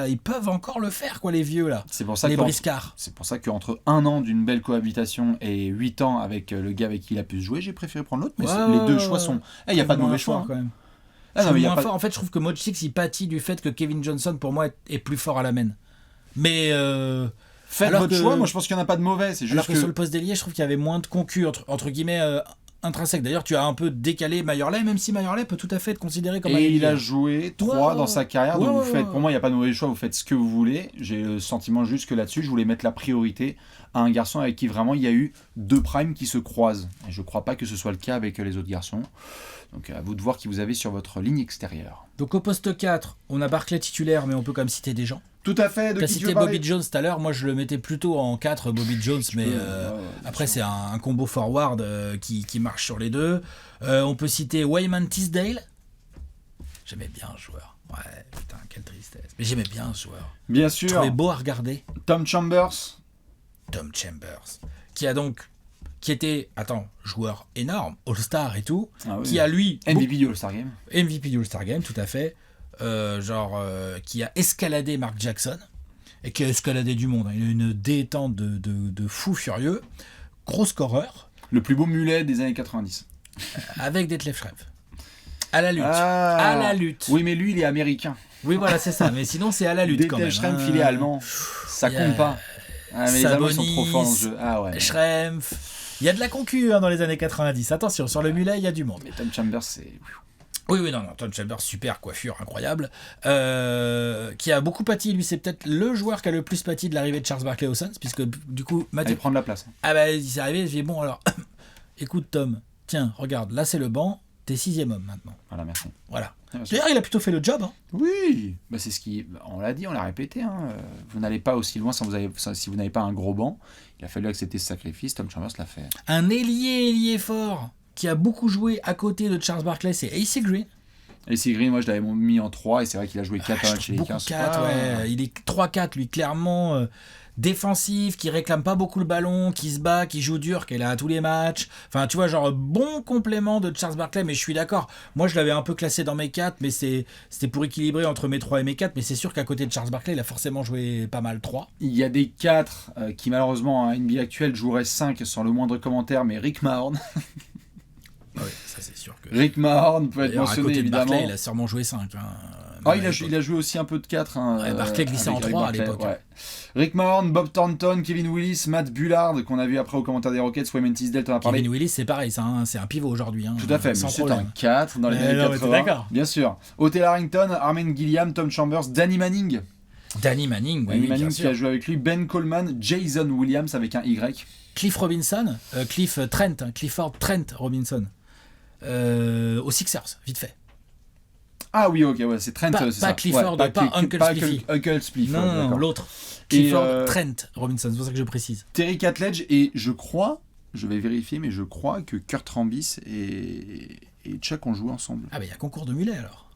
ils peuvent encore le faire, quoi, les vieux, là. C'est pour ça les briscards. C'est pour ça qu'entre 1 an d'une belle cohabitation et 8 ans avec le gars avec qui il a pu se jouer, j'ai préféré prendre l'autre, mais les deux choix sont... Il n'y a pas de mauvais choix. Quand même. En fait, je trouve que Mo Cheeks, il pâtit du fait que Kevin Johnson, pour moi, est plus fort à la main. Mais... Faites votre choix, moi je pense qu'il n'y en a pas de mauvais. C'est juste alors que sur le poste d'ailier, je trouve qu'il y avait moins de concu, entre guillemets, intrinsèque. D'ailleurs, tu as un peu décalé Meyerlet, même si Meyerlet peut tout à fait être considéré comme un ailier. Et il a joué 3 dans sa carrière, donc vous faites, pour moi, il n'y a pas de mauvais choix, vous faites ce que vous voulez. J'ai le sentiment juste que là-dessus, je voulais mettre la priorité à un garçon avec qui vraiment il y a eu 2 primes qui se croisent. Et je ne crois pas que ce soit le cas avec les autres garçons. Donc à vous de voir qui vous avez sur votre ligne extérieure. Donc au poste 4, on a Barclay titulaire, mais on peut quand même citer des gens. Tout à fait. Tu as cité Bobby Jones tout à l'heure, moi je le mettais plutôt en 4, Bobby Jones, mais après c'est un combo forward qui marche sur les deux. On peut citer Wyman Tisdale. J'aimais bien ce joueur. Ouais, putain, quelle tristesse. Mais j'aimais bien ce joueur. Bien sûr. Je trouvais beau à regarder. Tom Chambers, qui était, joueur énorme, All-Star et tout, oui. qui a lui... MVP du All-Star Game. MVP du All-Star Game, tout à fait. Qui a escaladé Mark Jackson, et qui a escaladé du monde. Il a une détente de fou furieux. Gros scoreur. Le plus beau mulet des années 90. Avec Detlef Schrempf. À la lutte. Oui, mais lui, il est américain. Oui, voilà, c'est ça. Mais sinon, c'est à la lutte quand même. Detlef Schrempf, il est allemand. Ça compte pas. Mais les Allemands sont trop forts dans le jeu. Schrempf. Il y a de la concu dans les années 90. Attention, sur le mulet, il y a du monde. Mais Tom Chambers, c'est... Oui, non, Tom Chambers, super coiffure, incroyable. Qui a beaucoup pâti, lui, c'est peut-être le joueur qui a le plus pâti de l'arrivée de Charles Barkley aux Suns, puisque du coup, Allez prendre la place. Il s'est arrivé, je dis bon, alors, écoute Tom, tiens, regarde, là c'est le banc, t'es 6e homme maintenant. Voilà, merci. Voilà. D'ailleurs, il a plutôt fait le job. Oui, c'est ce qui... On l'a dit, on l'a répété. Vous n'allez pas aussi loin si vous n'avez pas un gros banc. Il a fallu accepter ce sacrifice, Tom Chambers l'a fait. Un ailier fort qui a beaucoup joué à côté de Charles Barkley, c'est AC Green. AC Green, moi je l'avais mis en 3 et c'est vrai qu'il a joué 4 chez les 15. 4, ouais. Il est 3-4, lui, clairement défensif, qui réclame pas beaucoup le ballon, qui se bat, qui joue dur, qui est là à tous les matchs. Enfin, tu vois, genre bon complément de Charles Barkley, mais je suis d'accord. Moi, je l'avais un peu classé dans mes 4, mais c'était pour équilibrer entre mes 3 et mes 4, mais c'est sûr qu'à côté de Charles Barkley, il a forcément joué pas mal 3. Il y a des 4 qui, malheureusement, à NBA actuelle, joueraient 5 sans le moindre commentaire, mais Rick Mahorn... Oui, ça c'est sûr que... Rick Mahorn peut être mentionné, à côté évidemment. De Barclay, il a sûrement joué 5. Il a joué aussi un peu de 4. Barclay glissait en 3 à l'époque. Ouais. Rick Mahorn, Bob Thornton, Kevin Willis, Matt Bullard, qu'on a vu après au commentaire des Rockets, Wyman Tisdale, t'en as parlé. Kevin Willis, c'est pareil, c'est un pivot aujourd'hui. Tout à fait, mais c'est un 4 dans les années 80. D'accord. Bien sûr. Otel Harrington, Armen Gilliam, Tom Chambers, Danny Manning. Danny Manning, qui a joué avec lui, Ben Coleman, Jason Williams avec un Y. Clifford Trent Robinson. Aux Sixers, vite fait. Ah oui, ok, ouais, c'est Trent. Pas, c'est pas ça. Clifford, ouais, pas Uncle Spliffy. Uncle Spliff. Non, l'autre. Clifford Trent Robinson, c'est pour ça que je précise. Terry Catledge, et je crois, je vais vérifier, mais je crois que Kurt Rambis et Chuck ont joué ensemble. Ah, il y a concours de mulet alors.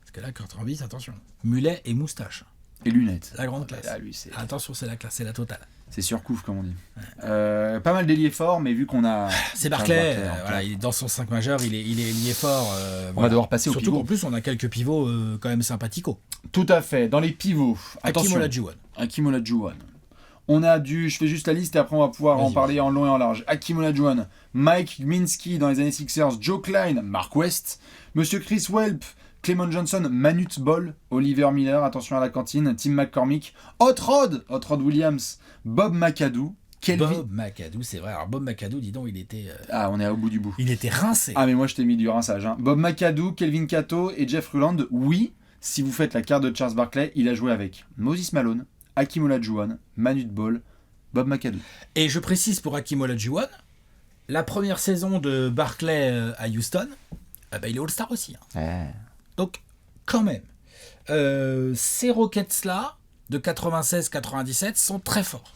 Parce que là, Kurt Rambis, attention. Mulet et moustache. Et lunettes. La grande classe. Là, lui, attention, c'est la classe, c'est la totale. C'est surcouf, comme on dit. Pas mal d'ailiers forts, mais vu qu'on a... C'est Barclay, voilà, il est dans son 5 majeur, il est lié fort. On va devoir passer au pivot. Surtout qu'en plus, on a quelques pivots quand même sympathico. Tout à fait. Dans les pivots, Hakeem Olajuwon. Hakeem Olajuwon. On a je fais juste la liste et après on va pouvoir en parler en long et en large. Hakeem Olajuwon, Mike Gminski dans les années Sixers, Joe Klein, Mark West, Monsieur Chris Welp, Clemon Johnson, Manute Ball, Oliver Miller, attention à la cantine, Tim McCormick, Hot Rod Williams, Bob McAdoo, Bob McAdoo, c'est vrai. Alors Bob McAdoo, dis donc, il était... Ah, on est au bout du bout. Il était rincé. Ah, mais moi, je t'ai mis du rinçage. Hein. Bob McAdoo, Kelvin Cato et Jeff Ruland, oui, si vous faites la carte de Charles Barkley, il a joué avec Moses Malone, Hakeem Olajuwon, Manute Bol, Bob McAdoo. Et je précise pour Hakeem Olajuwon, la première saison de Barkley à Houston, il est All-Star aussi. Hein. Donc, quand même, ces Rockets-là, de 96-97, sont très forts.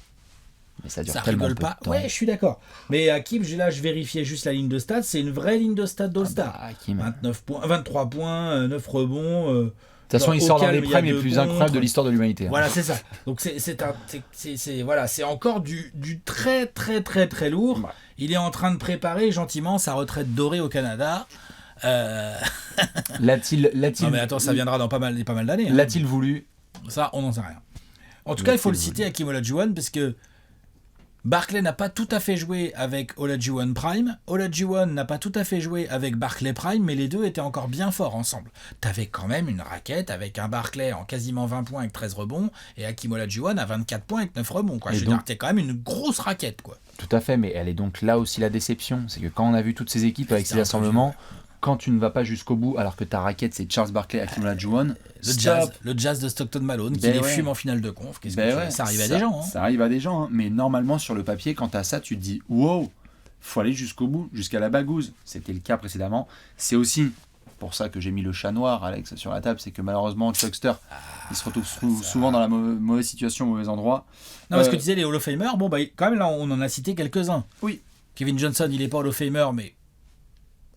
Mais ça dure Ça tellement rigole peu pas. de temps. Ouais, je suis d'accord. Mais Hakeem, je vérifiais juste la ligne de stats. C'est une vraie ligne de stats d'All-Star. Hakeem. 29 points, 23 points, 9 rebonds. De toute façon, il sort dans les primes les plus incroyables de contre. l'histoire de l'humanité. Voilà, c'est ça. Donc c'est encore du très très très très lourd. Ouais. Il est en train de préparer gentiment sa retraite dorée au Canada. L'a-t-il Non mais attends, ça viendra dans pas mal d'années. Hein. L'a-t-il voulu? Ça, on n'en sait rien. En tout cas, il faut le citer, Hakeem Olajuwon, parce que Barkley n'a pas tout à fait joué avec Olajuwon Prime. Olajuwon n'a pas tout à fait joué avec Barkley Prime, mais les deux étaient encore bien forts ensemble. T'avais quand même une raquette avec un Barkley en quasiment 20 points avec 13 rebonds et Hakeem Olajuwon à 24 points avec 9 rebonds. Quoi. Je veux dire, t'es quand même une grosse raquette. Quoi. Tout à fait, mais elle est donc là aussi la déception. C'est que quand on a vu toutes ces équipes avec ces assemblements, quand tu ne vas pas jusqu'au bout, alors que ta raquette c'est Charles Barkley, Hakeem Olajuwon, le jazz de Stockton Malone qui les fume en finale de conf. Ça arrive à des gens. Hein. Ça arrive à des gens, hein. Mais normalement sur le papier, quand tu as ça, tu te dis wow, faut aller jusqu'au bout, jusqu'à la bagouze. C'était le cas précédemment. C'est aussi pour ça que j'ai mis le chat noir, Alex, sur la table, c'est que malheureusement Chuckster, il se retrouve souvent dans la mauvaise situation, au mauvais endroit. Non, parce que tu disais les Hall of Famers, quand même là on en a cité quelques-uns. Oui. Kevin Johnson, il est pas Hall of Famer, mais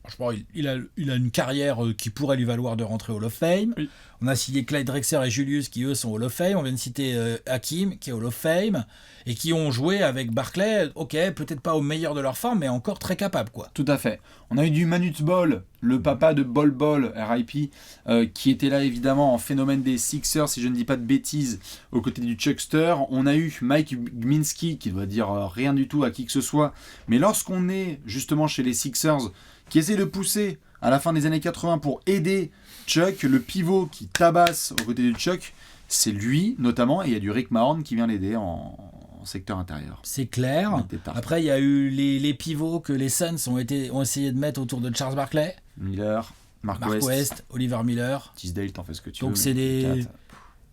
franchement, il a une carrière qui pourrait lui valoir de rentrer au Hall of Fame. Oui. On a cité Clyde Drexler et Julius qui, eux, sont Hall of Fame. On vient de citer Hakeem, qui est Hall of Fame, et qui ont joué avec Barkley. Ok, peut-être pas au meilleur de leur forme, mais encore très capable, quoi. Tout à fait. On a eu du Manute Bol, le papa de Bol Bol, RIP, qui était là, évidemment, en phénomène des Sixers, si je ne dis pas de bêtises, aux côtés du Chuckster. On a eu Mike Gminski, qui ne doit dire rien du tout à qui que ce soit. Mais lorsqu'on est, justement, chez les Sixers, qui essaie de pousser à la fin des années 80 pour aider Chuck, le pivot qui tabasse aux côtés de Chuck, c'est lui notamment, et il y a du Rick Mahorn qui vient l'aider en secteur intérieur. C'est clair. Après, il y a eu les pivots que les Suns ont essayé de mettre autour de Charles Barkley. Miller, Mark West, Oliver Miller. Tisdale, t'en fais ce que tu veux. Donc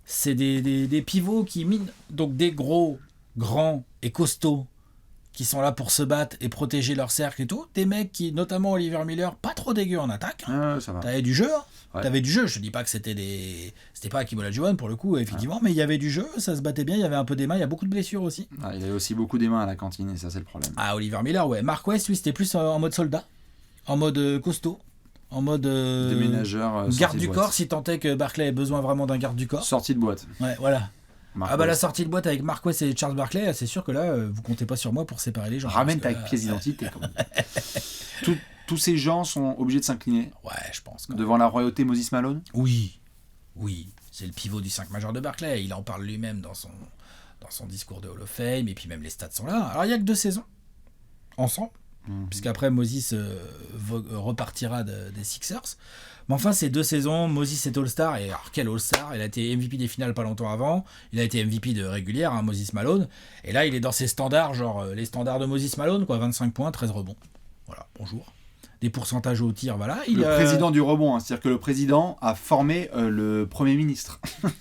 c'est des pivots qui minent, donc des gros, grands et costauds, qui sont là pour se battre et protéger leur cercle et tout. Des mecs qui, notamment Oliver Miller, pas trop dégueu en attaque. Ça va. T'avais du jeu. Ouais. T'avais du jeu. Je te dis pas que c'était pas Hakeem Olajuwon pour le coup, effectivement, mais il y avait du jeu, ça se battait bien, il y avait un peu des mains, il y a beaucoup de blessures aussi. Il y avait aussi beaucoup des mains à la cantine et ça c'est le problème. Ah, Oliver Miller, ouais. Mark West, lui, c'était plus en mode soldat, en mode costaud, en mode déménageur, garde du corps, si tant est que Barkley ait besoin vraiment d'un garde du corps. Sortie de boîte. Ouais, voilà. La sortie de boîte avec Mark West et Charles Barkley, c'est sûr que là, vous comptez pas sur moi pour séparer les gens. Ramène ta pièce d'identité. Tous ces gens sont obligés de s'incliner. Ouais, je pense. Devant la royauté Moses Malone. Oui. C'est le pivot du 5 majeur de Barkley. Il en parle lui-même dans son discours de Hall of Fame, et puis même les stats sont là. Alors il n'y a que 2 saisons ensemble, puisqu'après Moses repartira des Sixers. Mais enfin, ces 2 saisons, Moses est All-Star, et alors quel All-Star, il a été MVP des finales pas longtemps avant, il a été MVP de régulière, Moses Malone, et là il est dans ses standards, genre les standards de Moses Malone, quoi, 25 points, 13 rebonds. Voilà, bonjour. Des pourcentages au tir, voilà. Président du rebond, c'est-à-dire que le président a formé le Premier ministre.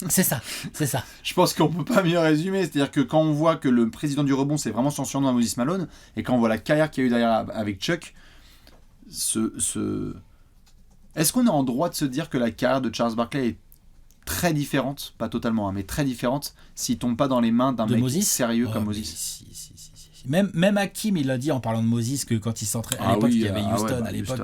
C'est ça. Je pense qu'on peut pas mieux résumer, c'est-à-dire que quand on voit que le président du rebond, c'est vraiment son surnom à Moses Malone, et quand on voit la carrière qu'il y a eu derrière avec Chuck, est-ce qu'on est en droit de se dire que la carrière de Charles Barkley est très différente, pas totalement, mais très différente, s'il tombe pas dans les mains d'un mec sérieux comme Moses? Si. Même Hakeem, il l'a dit en parlant de Moses, que quand il s'entraînait à l'époque, il y avait Houston à l'époque.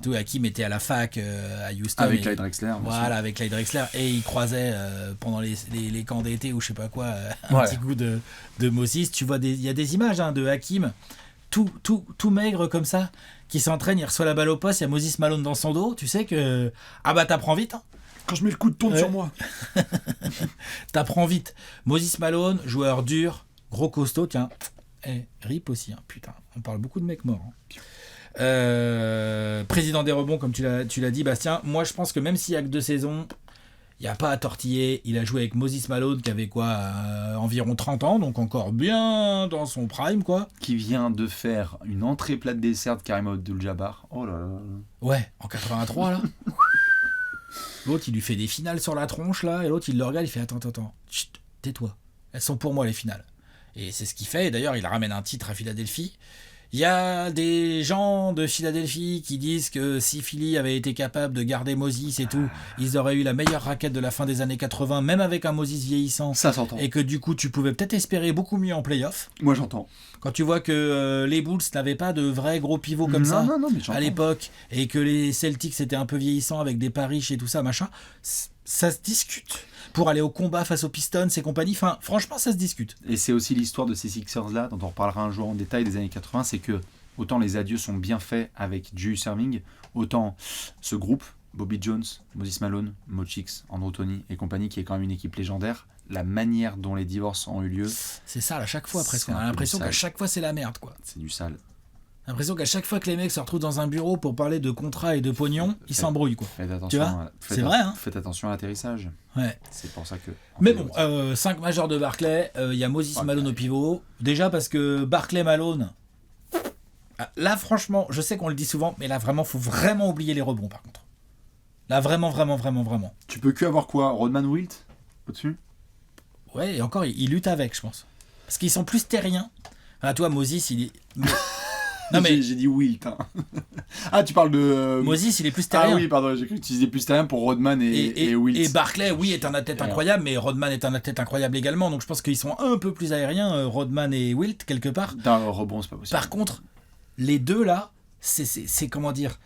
Tout, Hakeem était à la fac à Houston. Avec Clyde Drexler. Voilà, avec Clyde Drexler. Et il croisait pendant les camps d'été ou je sais pas quoi, un petit coup de Moses. Tu vois, il y a des images de Hakeem, tout maigre comme ça, qui s'entraîne, il reçoit la balle au poste, il y a Moses Malone dans son dos. Tu sais que. Ah bah t'apprends vite. Hein. Quand je mets le coup de tombe sur moi. T'apprends vite. Moses Malone, joueur dur, gros costaud, tiens. RIP aussi, hein. Putain, on parle beaucoup de mecs morts. Hein. Président des rebonds, comme tu l'as dit, Bastien. Moi, je pense que même s'il n'y a que 2 saisons, Il n'y a pas à tortiller. Il a joué avec Moses Malone qui avait quoi, environ 30 ans, donc encore bien dans son prime, quoi. Qui vient de faire une entrée plate dessert de Karim Abdul-Jabbar. Oh là là. Ouais, en 83, là. L'autre, il lui fait des finales sur la tronche, là, et l'autre, il le regarde, il fait attends, chut, tais-toi. Elles sont pour moi, les finales. Et c'est ce qu'il fait, et d'ailleurs, il ramène un titre à Philadelphie. Il y a des gens de Philadelphie qui disent que si Philly avait été capable de garder Moses et tout, ils auraient eu la meilleure raquette de la fin des années 80, même avec un Moses vieillissant. Ça s'entend. Et que du coup, tu pouvais peut-être espérer beaucoup mieux en play-off. Moi, j'entends. Quand tu vois que les Bulls n'avaient pas de vrais gros pivots comme ça mais à l'époque, et que les Celtics étaient un peu vieillissants avec des Parrish et tout ça, machin, ça se discute. Pour aller au combat face aux Pistons et compagnie, enfin, franchement, ça se discute. Et c'est aussi l'histoire de ces Sixers-là, dont on reparlera un jour en détail des années 80, c'est que autant les adieux sont bien faits avec Julius Erving, autant ce groupe, Bobby Jones, Moses Malone, Mo Cheeks, Andrew Toney et compagnie, qui est quand même une équipe légendaire, la manière dont les divorces ont eu lieu... C'est ça, à chaque fois, presque. C'est On a un peu l'impression du qu'à sale. chaque fois, c'est la merde, quoi. C'est du sale. L'impression qu'à chaque fois que les mecs se retrouvent dans un bureau pour parler de contrat et de pognon, ils s'embrouillent, quoi. Faites attention, Tu vois c'est vrai, hein. Faites attention à l'atterrissage. Ouais. C'est pour ça que... Mais bon, 5 majeurs de Barclay, il y a Moses Malone au pivot. Déjà parce que Barclay Malone, là franchement, je sais qu'on le dit souvent, mais là vraiment, faut vraiment oublier les rebonds par contre. Là vraiment. Tu peux que avoir quoi, Rodman Wilt au-dessus? Ouais, et encore, il lutte avec, je pense. Parce qu'ils sont plus terriens. Enfin, toi, Moses, il est... Non mais J'ai dit Wilt. Hein. Ah, tu parles de... Moses, il est plus terrien. Ah oui, pardon, j'ai cru que tu disais plus terrien pour Rodman et Wilt. Et Barclay, oui, est un athlète incroyable, mais Rodman est un athlète incroyable également. Donc je pense qu'ils sont un peu plus aériens, Rodman et Wilt, quelque part. D'un rebond, c'est pas possible. Par contre, les deux là, c'est comment dire,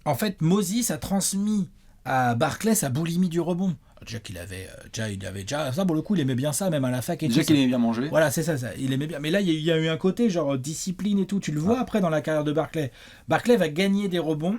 en fait, Moses a transmis à Barclay sa boulimie du rebond. Déjà qu'il avait, ça pour le coup, il aimait bien ça, même à la fac et Déjà tout. qu'il aimait bien manger. Voilà, c'est ça, il aimait bien. Mais là, il y a eu un côté genre discipline et tout. Tu le vois après dans la carrière de Barclay. Barclay va gagner des rebonds.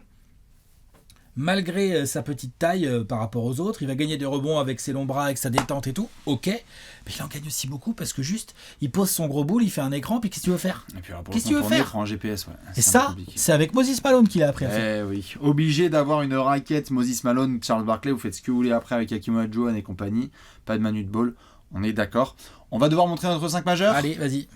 Malgré sa petite taille par rapport aux autres, il va gagner des rebonds avec ses longs bras, avec sa détente et tout, ok, mais il en gagne aussi beaucoup parce que juste, il pose son gros boule, il fait un écran, puis qu'est-ce que tu veux faire? Et puis alors, pour Qu'est-ce le que tu veux contourner, faire? il prend un GPS, ouais. Et C'est un ça, peu compliqué. c'est avec Moses Malone qu'il a appris à faire. Eh oui, obligé d'avoir une raquette Moses Malone, Charles Barkley, vous faites ce que vous voulez après avec Hakeem Olajuwon et compagnie, pas de Manu de Ball, on est d'accord. On va devoir montrer notre 5 majeur. Allez, vas-y.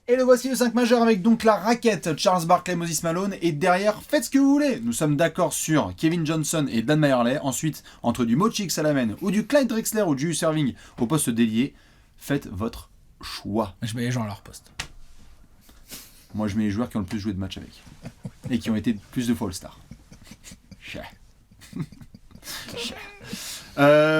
Et le voici le 5 majeur avec donc la raquette Charles Barkley, Moses Malone, et derrière, faites ce que vous voulez. Nous sommes d'accord sur Kevin Johnson et Dan Mayerley. Ensuite, entre du Mo Cheeks à la main ou du Clyde Drexler ou du Julius Erving au poste d'ailier, faites votre choix. Je mets les gens à leur poste. Moi, je mets les joueurs qui ont le plus joué de matchs avec et qui ont été plus de fois All-Star.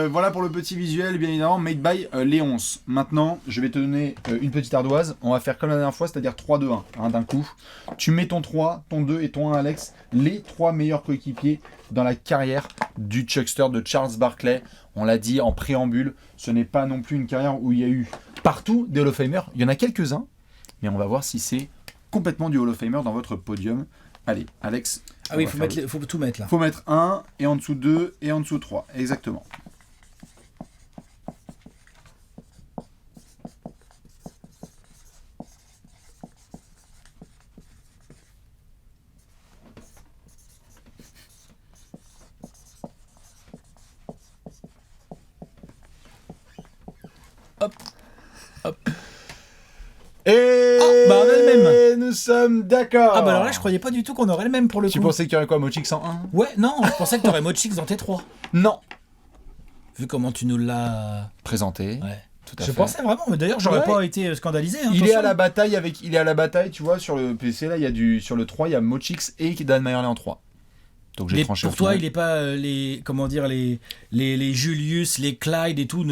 Voilà pour le petit visuel, bien évidemment, made by Léonce. Maintenant, je vais te donner une petite ardoise. On va faire comme la dernière fois, c'est-à-dire 3-2-1 hein, d'un coup. Tu mets ton 3, ton 2 et ton 1, Alex. Les 3 meilleurs coéquipiers dans la carrière du Chuckster de Charles Barkley. On l'a dit en préambule, ce n'est pas non plus une carrière où il y a eu partout des Hall of Famers. Il y en a quelques-uns, mais on va voir si c'est complètement du Hall of Famer dans votre podium. Allez, Alex. Ah oui, il faut tout mettre là. Faut mettre 1 et en dessous 2 et en dessous 3. Exactement. Hop. Et on a le même. Nous sommes d'accord. Ah bah alors là, je croyais pas du tout qu'on aurait le même pour le Tu coup. pensais qu'il y aurait quoi, Mochix en 1? Ouais, non, je pensais que t'aurais Mochix dans tes 3. Non. Vu comment tu nous l'as Présenté. Ouais. Tout à Je fait. pensais vraiment, mais d'ailleurs, j'aurais Ouais. pas été scandalisé. Hein, Il est attention. à la bataille tu vois, sur le PC là, il y a sur le 3, il y a Mochix et Dan Mayerley en 3. Donc j'ai Mais tranché pour au toi, final. il est pas les Julius, les Clyde et tout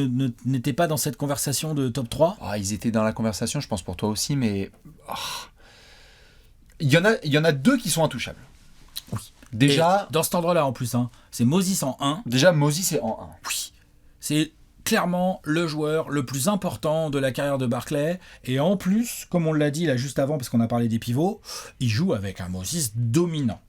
n'étaient pas dans cette conversation de top 3. Ah, ils étaient dans la conversation, je pense pour toi aussi, mais il y en a 2 qui sont intouchables. Oui. Déjà, Et dans cet ordre-là en plus, hein, c'est Moses en 1. Moses est en 1. Oui. C'est clairement le joueur le plus important de la carrière de Barkley. Et en plus, comme on l'a dit là juste avant, parce qu'on a parlé des pivots, il joue avec un Moses dominant.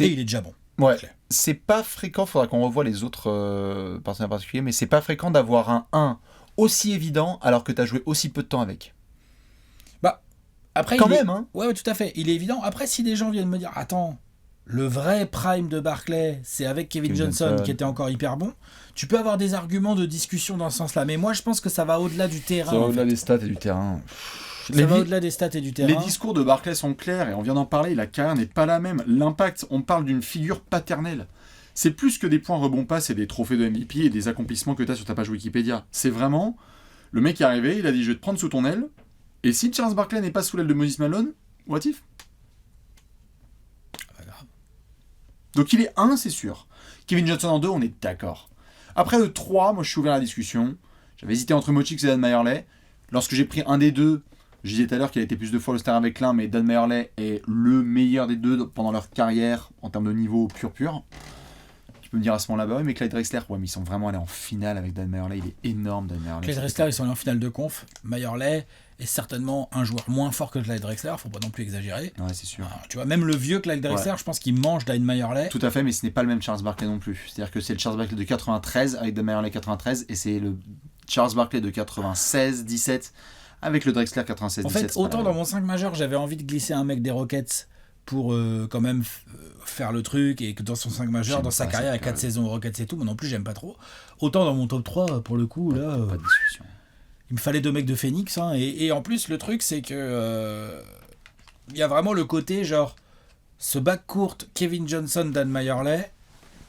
Et il est déjà bon. Ouais, Barkley. c'est pas fréquent, faudra qu'on revoie les autres partenaires particuliers, mais c'est pas fréquent d'avoir un 1 aussi évident alors que tu as joué aussi peu de temps avec. Bah, après, Quand même, hein. Ouais, tout à fait. Il est évident. Après, si des gens viennent me dire, attends, le vrai prime de Barkley, c'est avec Kevin Johnson qui était encore hyper bon. Tu peux avoir des arguments de discussion dans ce sens-là, mais moi je pense que ça va au-delà du terrain. Ça va au-delà des stats et du terrain. Ça va au-delà des stats et du terrain. Les discours de Barkley sont clairs et on vient d'en parler, la carrière n'est pas la même. L'impact, on parle d'une figure paternelle. C'est plus que des points rebond passes et des trophées de MVP et des accomplissements que tu as sur ta page Wikipédia. C'est vraiment, le mec est arrivé, il a dit je vais te prendre sous ton aile, et si Charles Barkley n'est pas sous l'aile de Moses Malone, what if ? Donc il est 1, c'est sûr. Kevin Johnson en 2, on est d'accord. Après le 3, moi je suis ouvert à la discussion. J'avais hésité entre Mochix et Dan Mayerley. Lorsque j'ai pris un des deux, je disais tout à l'heure qu'il a été plus de fois le star avec l'un, mais Dan Mayerley est le meilleur des deux pendant leur carrière en termes de niveau pur. Tu peux me dire à ce moment-là, bah oui, mais Clyde Drexler, ouais, mais ils sont vraiment allés en finale avec Dan Mayerley. Il est énorme, Dan Mayerley. Clyde Drexler, ils sont allés en finale de conf. Mayerley est certainement un joueur moins fort que Clyde Drexler, faut pas non plus exagérer. Ouais, c'est sûr. Alors, tu vois, même le vieux Clyde Drexler, je pense qu'il mange Dan Mayerley. Tout à fait, mais ce n'est pas le même Charles Barkley non plus. C'est-à-dire que c'est le Charles Barkley de 93 avec Dan Mayerley 93 et c'est le Charles Barkley de 96-17 avec le Drexler 96-17. En fait, autant dans mon 5 majeur, j'avais envie de glisser un mec des Rockets pour quand même faire le truc, et que dans son 5 majeur, dans sa carrière, à 4 saisons aux Rockets et tout, moi non plus, j'aime pas trop. Autant dans mon top 3, pour le coup, là, pas de discussion. Il me fallait 2 mecs de Phoenix, hein, et en plus, le truc, c'est que il y a vraiment le côté, genre, ce backcourt Kevin Johnson, Dan Mayerley,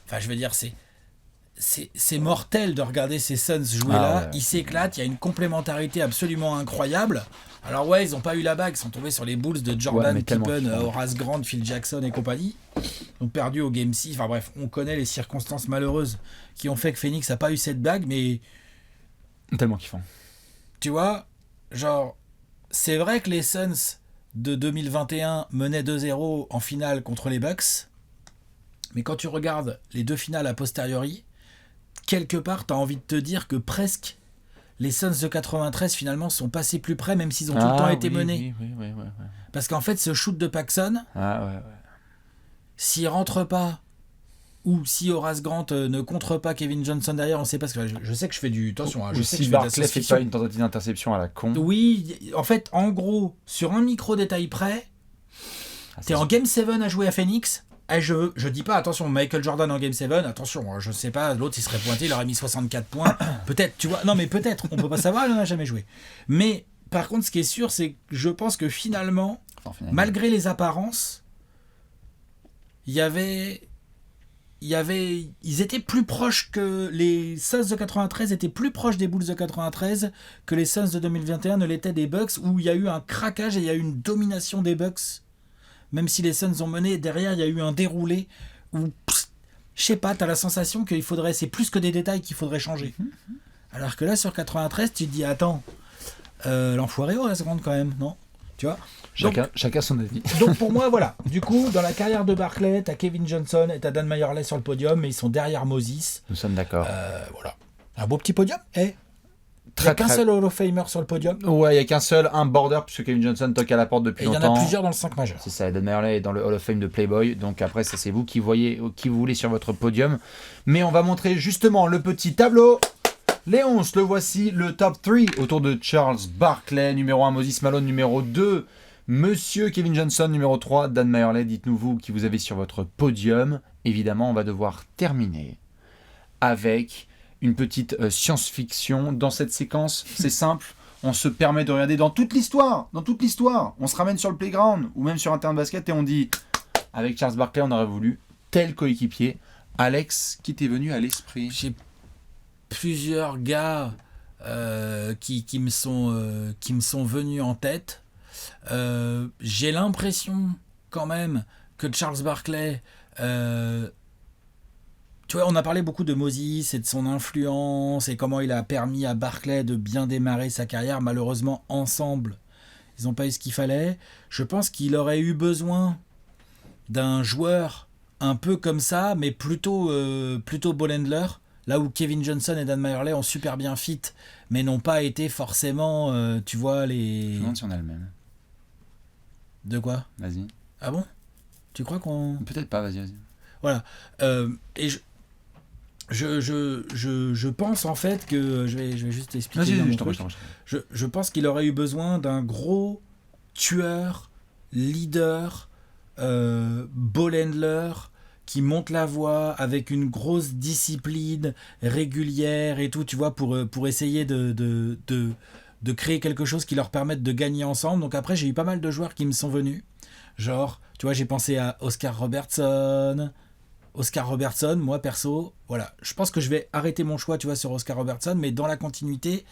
enfin, je veux dire, c'est mortel de regarder ces Suns jouer là. Ouais. Ils s'éclatent, il y a une complémentarité absolument incroyable. Alors ouais, ils n'ont pas eu la bague, ils sont tombés sur les Bulls de Jordan, Pippen, Horace Grant, Phil Jackson et compagnie. Ils ont perdu au Game 6. Enfin bref, on connaît les circonstances malheureuses qui ont fait que Phoenix n'a pas eu cette bague, mais Tellement kiffant. tu vois, genre, c'est vrai que les Suns de 2021 menaient 2-0 en finale contre les Bucks, mais quand tu regardes les 2 finales a posteriori, quelque part, tu as envie de te dire que presque les Suns de 93 finalement sont passés plus près, même s'ils ont tout le temps été menés. Oui. Parce qu'en fait, ce shoot de Paxson, s'il rentre pas, ou si Horace Grant ne contre pas Kevin Johnson derrière, on sait pas, parce que je sais que je fais du... Attention, je sais que Barkley fait pas une tentative d'interception à la con. Oui, en fait, en gros, sur un micro-détail près, t'es en Game 7 à jouer à Phoenix. Et je dis pas, attention, Michael Jordan en Game 7, attention, je sais pas, l'autre il serait pointé, il aurait mis 64 points, peut-être, tu vois, non mais peut-être, on peut pas savoir, il en a jamais joué. Mais par contre, ce qui est sûr, c'est que je pense que finalement, malgré les apparences, ils étaient plus proches que les Suns de 93 étaient plus proches des Bulls de 93 que les Suns de 2021 ne l'étaient des Bucks, où il y a eu un craquage et il y a eu une domination des Bucks. Même si les Suns ont mené, derrière il y a eu un déroulé où, je sais pas, t'as la sensation qu'il faudrait, c'est plus que des détails qu'il faudrait changer. Alors que là sur 93, tu te dis attends, l'enfoiré au Horace Grant quand même, non? Tu vois? Chacun son avis. Donc pour moi, voilà. Du coup, dans la carrière de Barkley, t'as Kevin Johnson et t'as Dan Mayerley sur le podium, mais ils sont derrière Moses. Nous sommes d'accord. Voilà. Un beau petit podium, il n'y a qu'un seul Hall of Famer sur le podium. Ouais, il n'y a qu'un seul, un border, puisque Kevin Johnson toque à la porte depuis longtemps. Il y en a plusieurs dans le 5 majeur. C'est ça, Dan Mayerley est dans le Hall of Fame de Playboy. Donc après, ça c'est vous qui voyez qui vous voulez sur votre podium. Mais on va montrer justement le petit tableau. Léonce, le voici, le top 3 autour de Charles Barkley, numéro 1, Moses Malone, numéro 2, Monsieur Kevin Johnson, numéro 3, Dan Mayerley. Dites-nous vous qui vous avez sur votre podium. Évidemment, on va devoir terminer avec une petite science-fiction dans cette séquence. C'est simple, on se permet de regarder dans toute l'histoire, on se ramène sur le playground ou même sur un terrain de basket et on dit avec Charles Barkley on aurait voulu tel coéquipier. Alex, qui t'est venu à l'esprit? J'ai plusieurs gars qui me sont venus en tête. J'ai l'impression quand même que Charles Barkley, tu vois, on a parlé beaucoup de Moses et de son influence et comment il a permis à Barkley de bien démarrer sa carrière. Malheureusement, ensemble, ils n'ont pas eu ce qu'il fallait. Je pense qu'il aurait eu besoin d'un joueur un peu comme ça, mais plutôt ball handler, là où Kevin Johnson et Dan Mayerley ont super bien fit, mais n'ont pas été forcément, tu vois, les... Je me demande si on a le même. De quoi ? Vas-y. Ah bon ? Tu crois qu'on... Peut-être pas, vas-y. Voilà. Et je pense en fait que... Je vais juste expliquer. Je pense qu'il aurait eu besoin d'un gros tueur, leader, ball handler qui monte la voie avec une grosse discipline régulière et tout, tu vois, pour essayer de créer quelque chose qui leur permette de gagner ensemble. Donc après, j'ai eu pas mal de joueurs qui me sont venus. Genre, tu vois, j'ai pensé à Oscar Robertson, moi perso, voilà. Je pense que je vais arrêter mon choix, tu vois, sur Oscar Robertson, mais dans la continuité,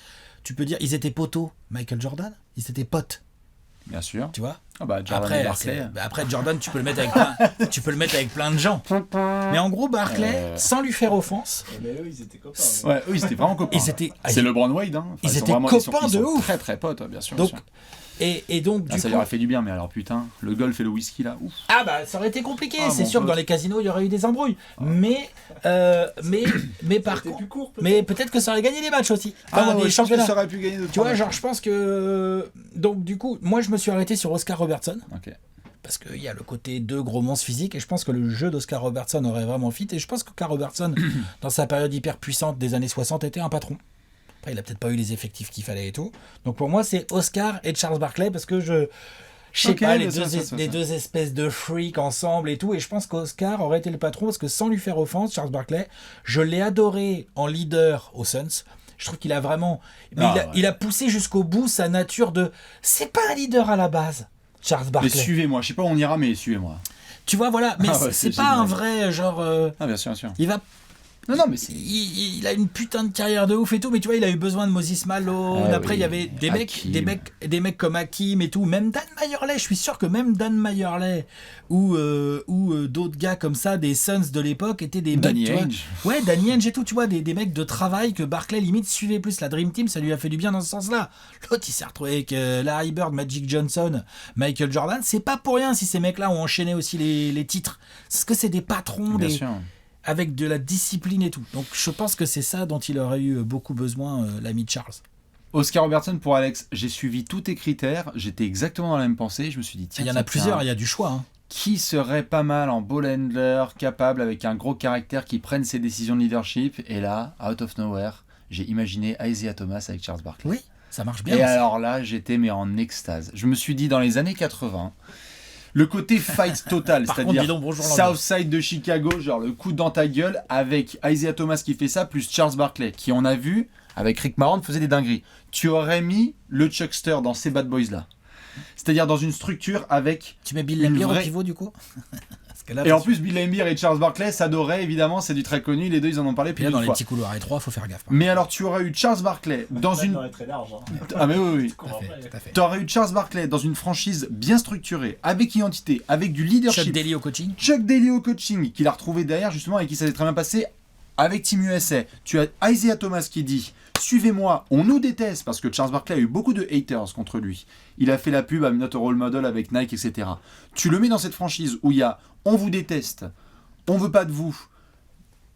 tu peux dire, ils étaient potos, Michael Jordan, ils étaient potes. Bien sûr. Tu vois. Jordan après Jordan, tu peux le mettre avec plein de gens. Mais en gros, Barkley, sans lui faire offense. Mais eux, ils étaient copains. Ouais, eux, ils étaient vraiment copains. C'est LeBron Wade. Hein. Ils étaient copains de ouf. Très très potes, bien sûr. Donc, et donc, ça leur a fait du bien, mais alors putain, le golf et le whisky là, ouf. Ah bah ça aurait été compliqué, c'est sûr que dans les casinos il y aurait eu des embrouilles. Mais par contre, mais peut-être que ça aurait gagné des matchs aussi. Des championnats. Ça aurait pu gagner tu vois, genre je pense que donc du coup, moi je me suis arrêté sur Oscar Robertson. Ok. Parce qu'il y a le côté deux gros monstres physiques et je pense que le jeu d'Oscar Robertson aurait vraiment fit et je pense qu'Oscar Robertson dans sa période hyper puissante des années 60 était un patron. Après, il a peut-être pas eu les effectifs qu'il fallait et tout. Donc pour moi, c'est Oscar et Charles Barkley parce que je sais pas, les deux espèces de freaks ensemble et tout. Et je pense qu'Oscar aurait été le patron parce que sans lui faire offense, Charles Barkley, je l'ai adoré en leader aux Suns. Je trouve qu'il a vraiment... il a poussé jusqu'au bout sa nature de... C'est pas un leader à la base, Charles Barkley. Mais suivez-moi. Je sais pas où on ira, mais suivez-moi. Tu vois, voilà. Mais c'est pas un vrai genre... bien sûr, bien sûr. Il va... Non, mais il a une putain de carrière de ouf et tout, mais tu vois, il a eu besoin de Moses Malone. Après, il y avait des mecs comme Hakim et tout. Même Dan Mayerley, je suis sûr que même Dan Mayerley ou d'autres gars comme ça, des Suns de l'époque, étaient des mecs. Danny Ainge. Ouais, Danny Ainge et tout, tu vois, des mecs de travail que Barkley limite suivait plus. La Dream Team, ça lui a fait du bien dans ce sens-là. L'autre, il s'est retrouvé avec Larry Bird, Magic Johnson, Michael Jordan. C'est pas pour rien si ces mecs-là ont enchaîné aussi les titres. Parce que c'est des patrons, bien sûr. Avec de la discipline et tout. Donc je pense que c'est ça dont il aurait eu beaucoup besoin, l'ami de Charles. Oscar Robertson pour Alex, j'ai suivi tous tes critères, j'étais exactement dans la même pensée, je me suis dit tiens, il y en a plusieurs, il y a du choix. Hein. Qui serait pas mal en ball handler, capable avec un gros caractère qui prenne ses décisions de leadership, et là, out of nowhere, j'ai imaginé Isaiah Thomas avec Charles Barkley. Oui, ça marche bien. Et alors là, j'étais en extase. Je me suis dit dans les années 80, le côté fight total, c'est-à-dire Southside de Chicago, genre le coup dans ta gueule, avec Isaiah Thomas qui fait ça, plus Charles Barkley, qui on a vu, avec Rick Mahorn, faisait des dingueries. Tu aurais mis le Chuckster dans ces bad boys-là. C'est-à-dire dans une structure avec... Tu mets Bill Laimbeer au pivot du coup. Et en plus, Bill Laimbeer et Charles Barkley s'adoraient, évidemment, c'est du très connu, les deux ils en ont parlé plus d'une fois. Dans les petits couloirs étroits, faut faire gaffe. Mais alors tu aurais eu Charles Barkley dans une... très large, hein. Ah mais oui. Tout à fait. Tu aurais eu Charles Barkley dans une franchise bien structurée, avec identité, avec du leadership. Chuck Daly au coaching. Chuck Daly au coaching, qu'il a retrouvé derrière justement et qui s'est très bien passé avec Team USA. Tu as Isaiah Thomas qui dit... Suivez-moi, on nous déteste parce que Charles Barkley a eu beaucoup de haters contre lui. Il a fait la pub I'm not a role model avec Nike, etc. Tu le mets dans cette franchise où il y a on vous déteste, on veut pas de vous,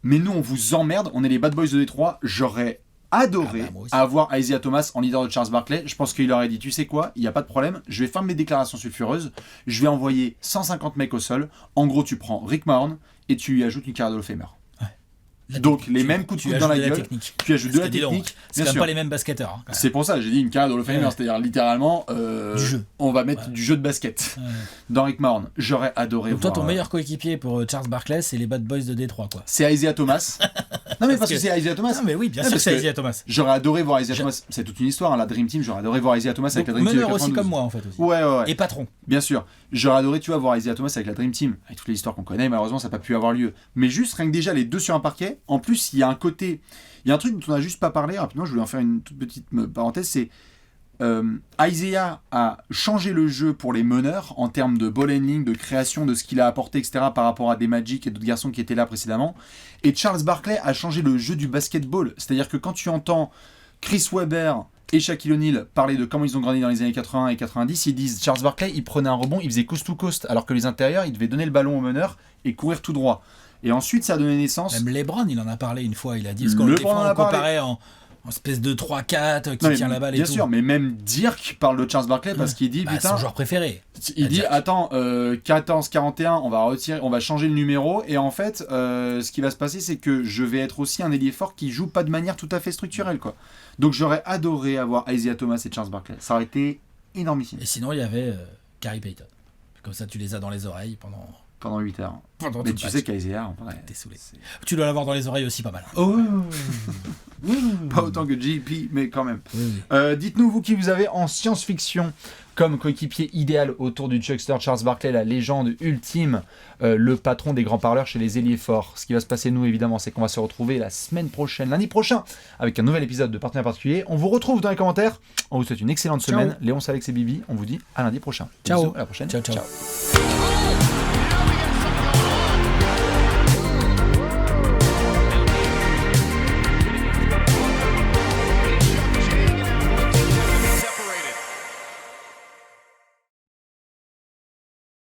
mais nous on vous emmerde, on est les bad boys de Détroit. J'aurais adoré avoir Isaiah Thomas en leader de Charles Barkley. Je pense qu'il aurait dit tu sais quoi, il n'y a pas de problème, je vais faire mes déclarations sulfureuses, je vais envoyer 150 mecs au sol. En gros, tu prends Rick Mahorn et tu lui ajoutes une carrière de Hall of Famer. Donc les mêmes coups de coude dans la gueule, tu ajoutes de la technique. C'est quand même pas les mêmes basketteurs. Hein, c'est pour ça j'ai dit une carrière de Hall of Famer, c'est-à-dire littéralement du jeu. On va mettre du jeu de basket dans Rick Mahorn. J'aurais adoré. Donc toi ton meilleur coéquipier pour Charles Barkley, c'est les Bad Boys de Détroit quoi. C'est Isaiah Thomas. Non mais parce que c'est Isaiah Thomas. Non mais oui, bien sûr c'est Isaiah Thomas. J'aurais adoré voir Isaiah Thomas. C'est toute une histoire, la Dream Team. J'aurais adoré voir Isaiah Thomas avec la Dream Team. Meneur aussi comme moi en fait aussi. Ouais. Et patron. Bien sûr. J'aurais adoré voir Isaiah Thomas avec la Dream Team, avec toutes les histoires qu'on connaît. Malheureusement ça n'a pas pu avoir lieu. Mais juste rien que déjà les deux sur un parquet. En plus il y a un truc dont on n'a juste pas parlé rapidement. Je voulais en faire une toute petite parenthèse. C'est Isaiah a changé le jeu pour les meneurs en termes de ball handling, de création, de ce qu'il a apporté, etc. par rapport à des Magic et d'autres garçons qui étaient là précédemment. Et Charles Barkley a changé le jeu du basketball. C'est-à-dire que quand tu entends Chris Webber et Shaquille O'Neal parler de comment ils ont grandi dans les années 80 et 90, ils disent Charles Barkley, il prenait un rebond, il faisait coast to coast, alors que les intérieurs, il devait donner le ballon au meneur et courir tout droit. Et ensuite, ça a donné naissance... Même LeBron, il en a parlé une fois, il a dit ce qu'on le comparait en espèce de 3-4 qui tient la balle et tout. Bien sûr, mais même Dirk parle de Charles Barkley parce qu'il dit putain, son joueur préféré. Il dit attends, 14-41, on va changer le numéro et en fait, ce qui va se passer, c'est que je vais être aussi un ailier fort qui joue pas de manière tout à fait structurelle quoi. Donc j'aurais adoré avoir Isaiah Thomas et Charles Barkley. Ça aurait été énormissime. Et sinon, il y avait Gary Payton. Comme ça, tu les as dans les oreilles Pendant 8 heures. pendant Mais tout tu le sais match. qu'Isaiah, en vrai, T'es saoulé. c'est Tu dois l'avoir dans les oreilles aussi pas mal. pas autant que JP, mais quand même. Oui. Dites-nous, vous qui vous avez en science-fiction comme coéquipier idéal autour du Chuckster, Charles Barkley, la légende ultime, le patron des grands parleurs chez les ailiers forts. Ce qui va se passer, nous, évidemment, c'est qu'on va se retrouver la semaine prochaine, lundi prochain, avec un nouvel épisode de Partenaire Particulier. On vous retrouve dans les commentaires. On vous souhaite une excellente semaine. Léon, Alex et Bibi, on vous dit à lundi prochain. Ciao. Bisous, à la prochaine. Ciao. Ciao.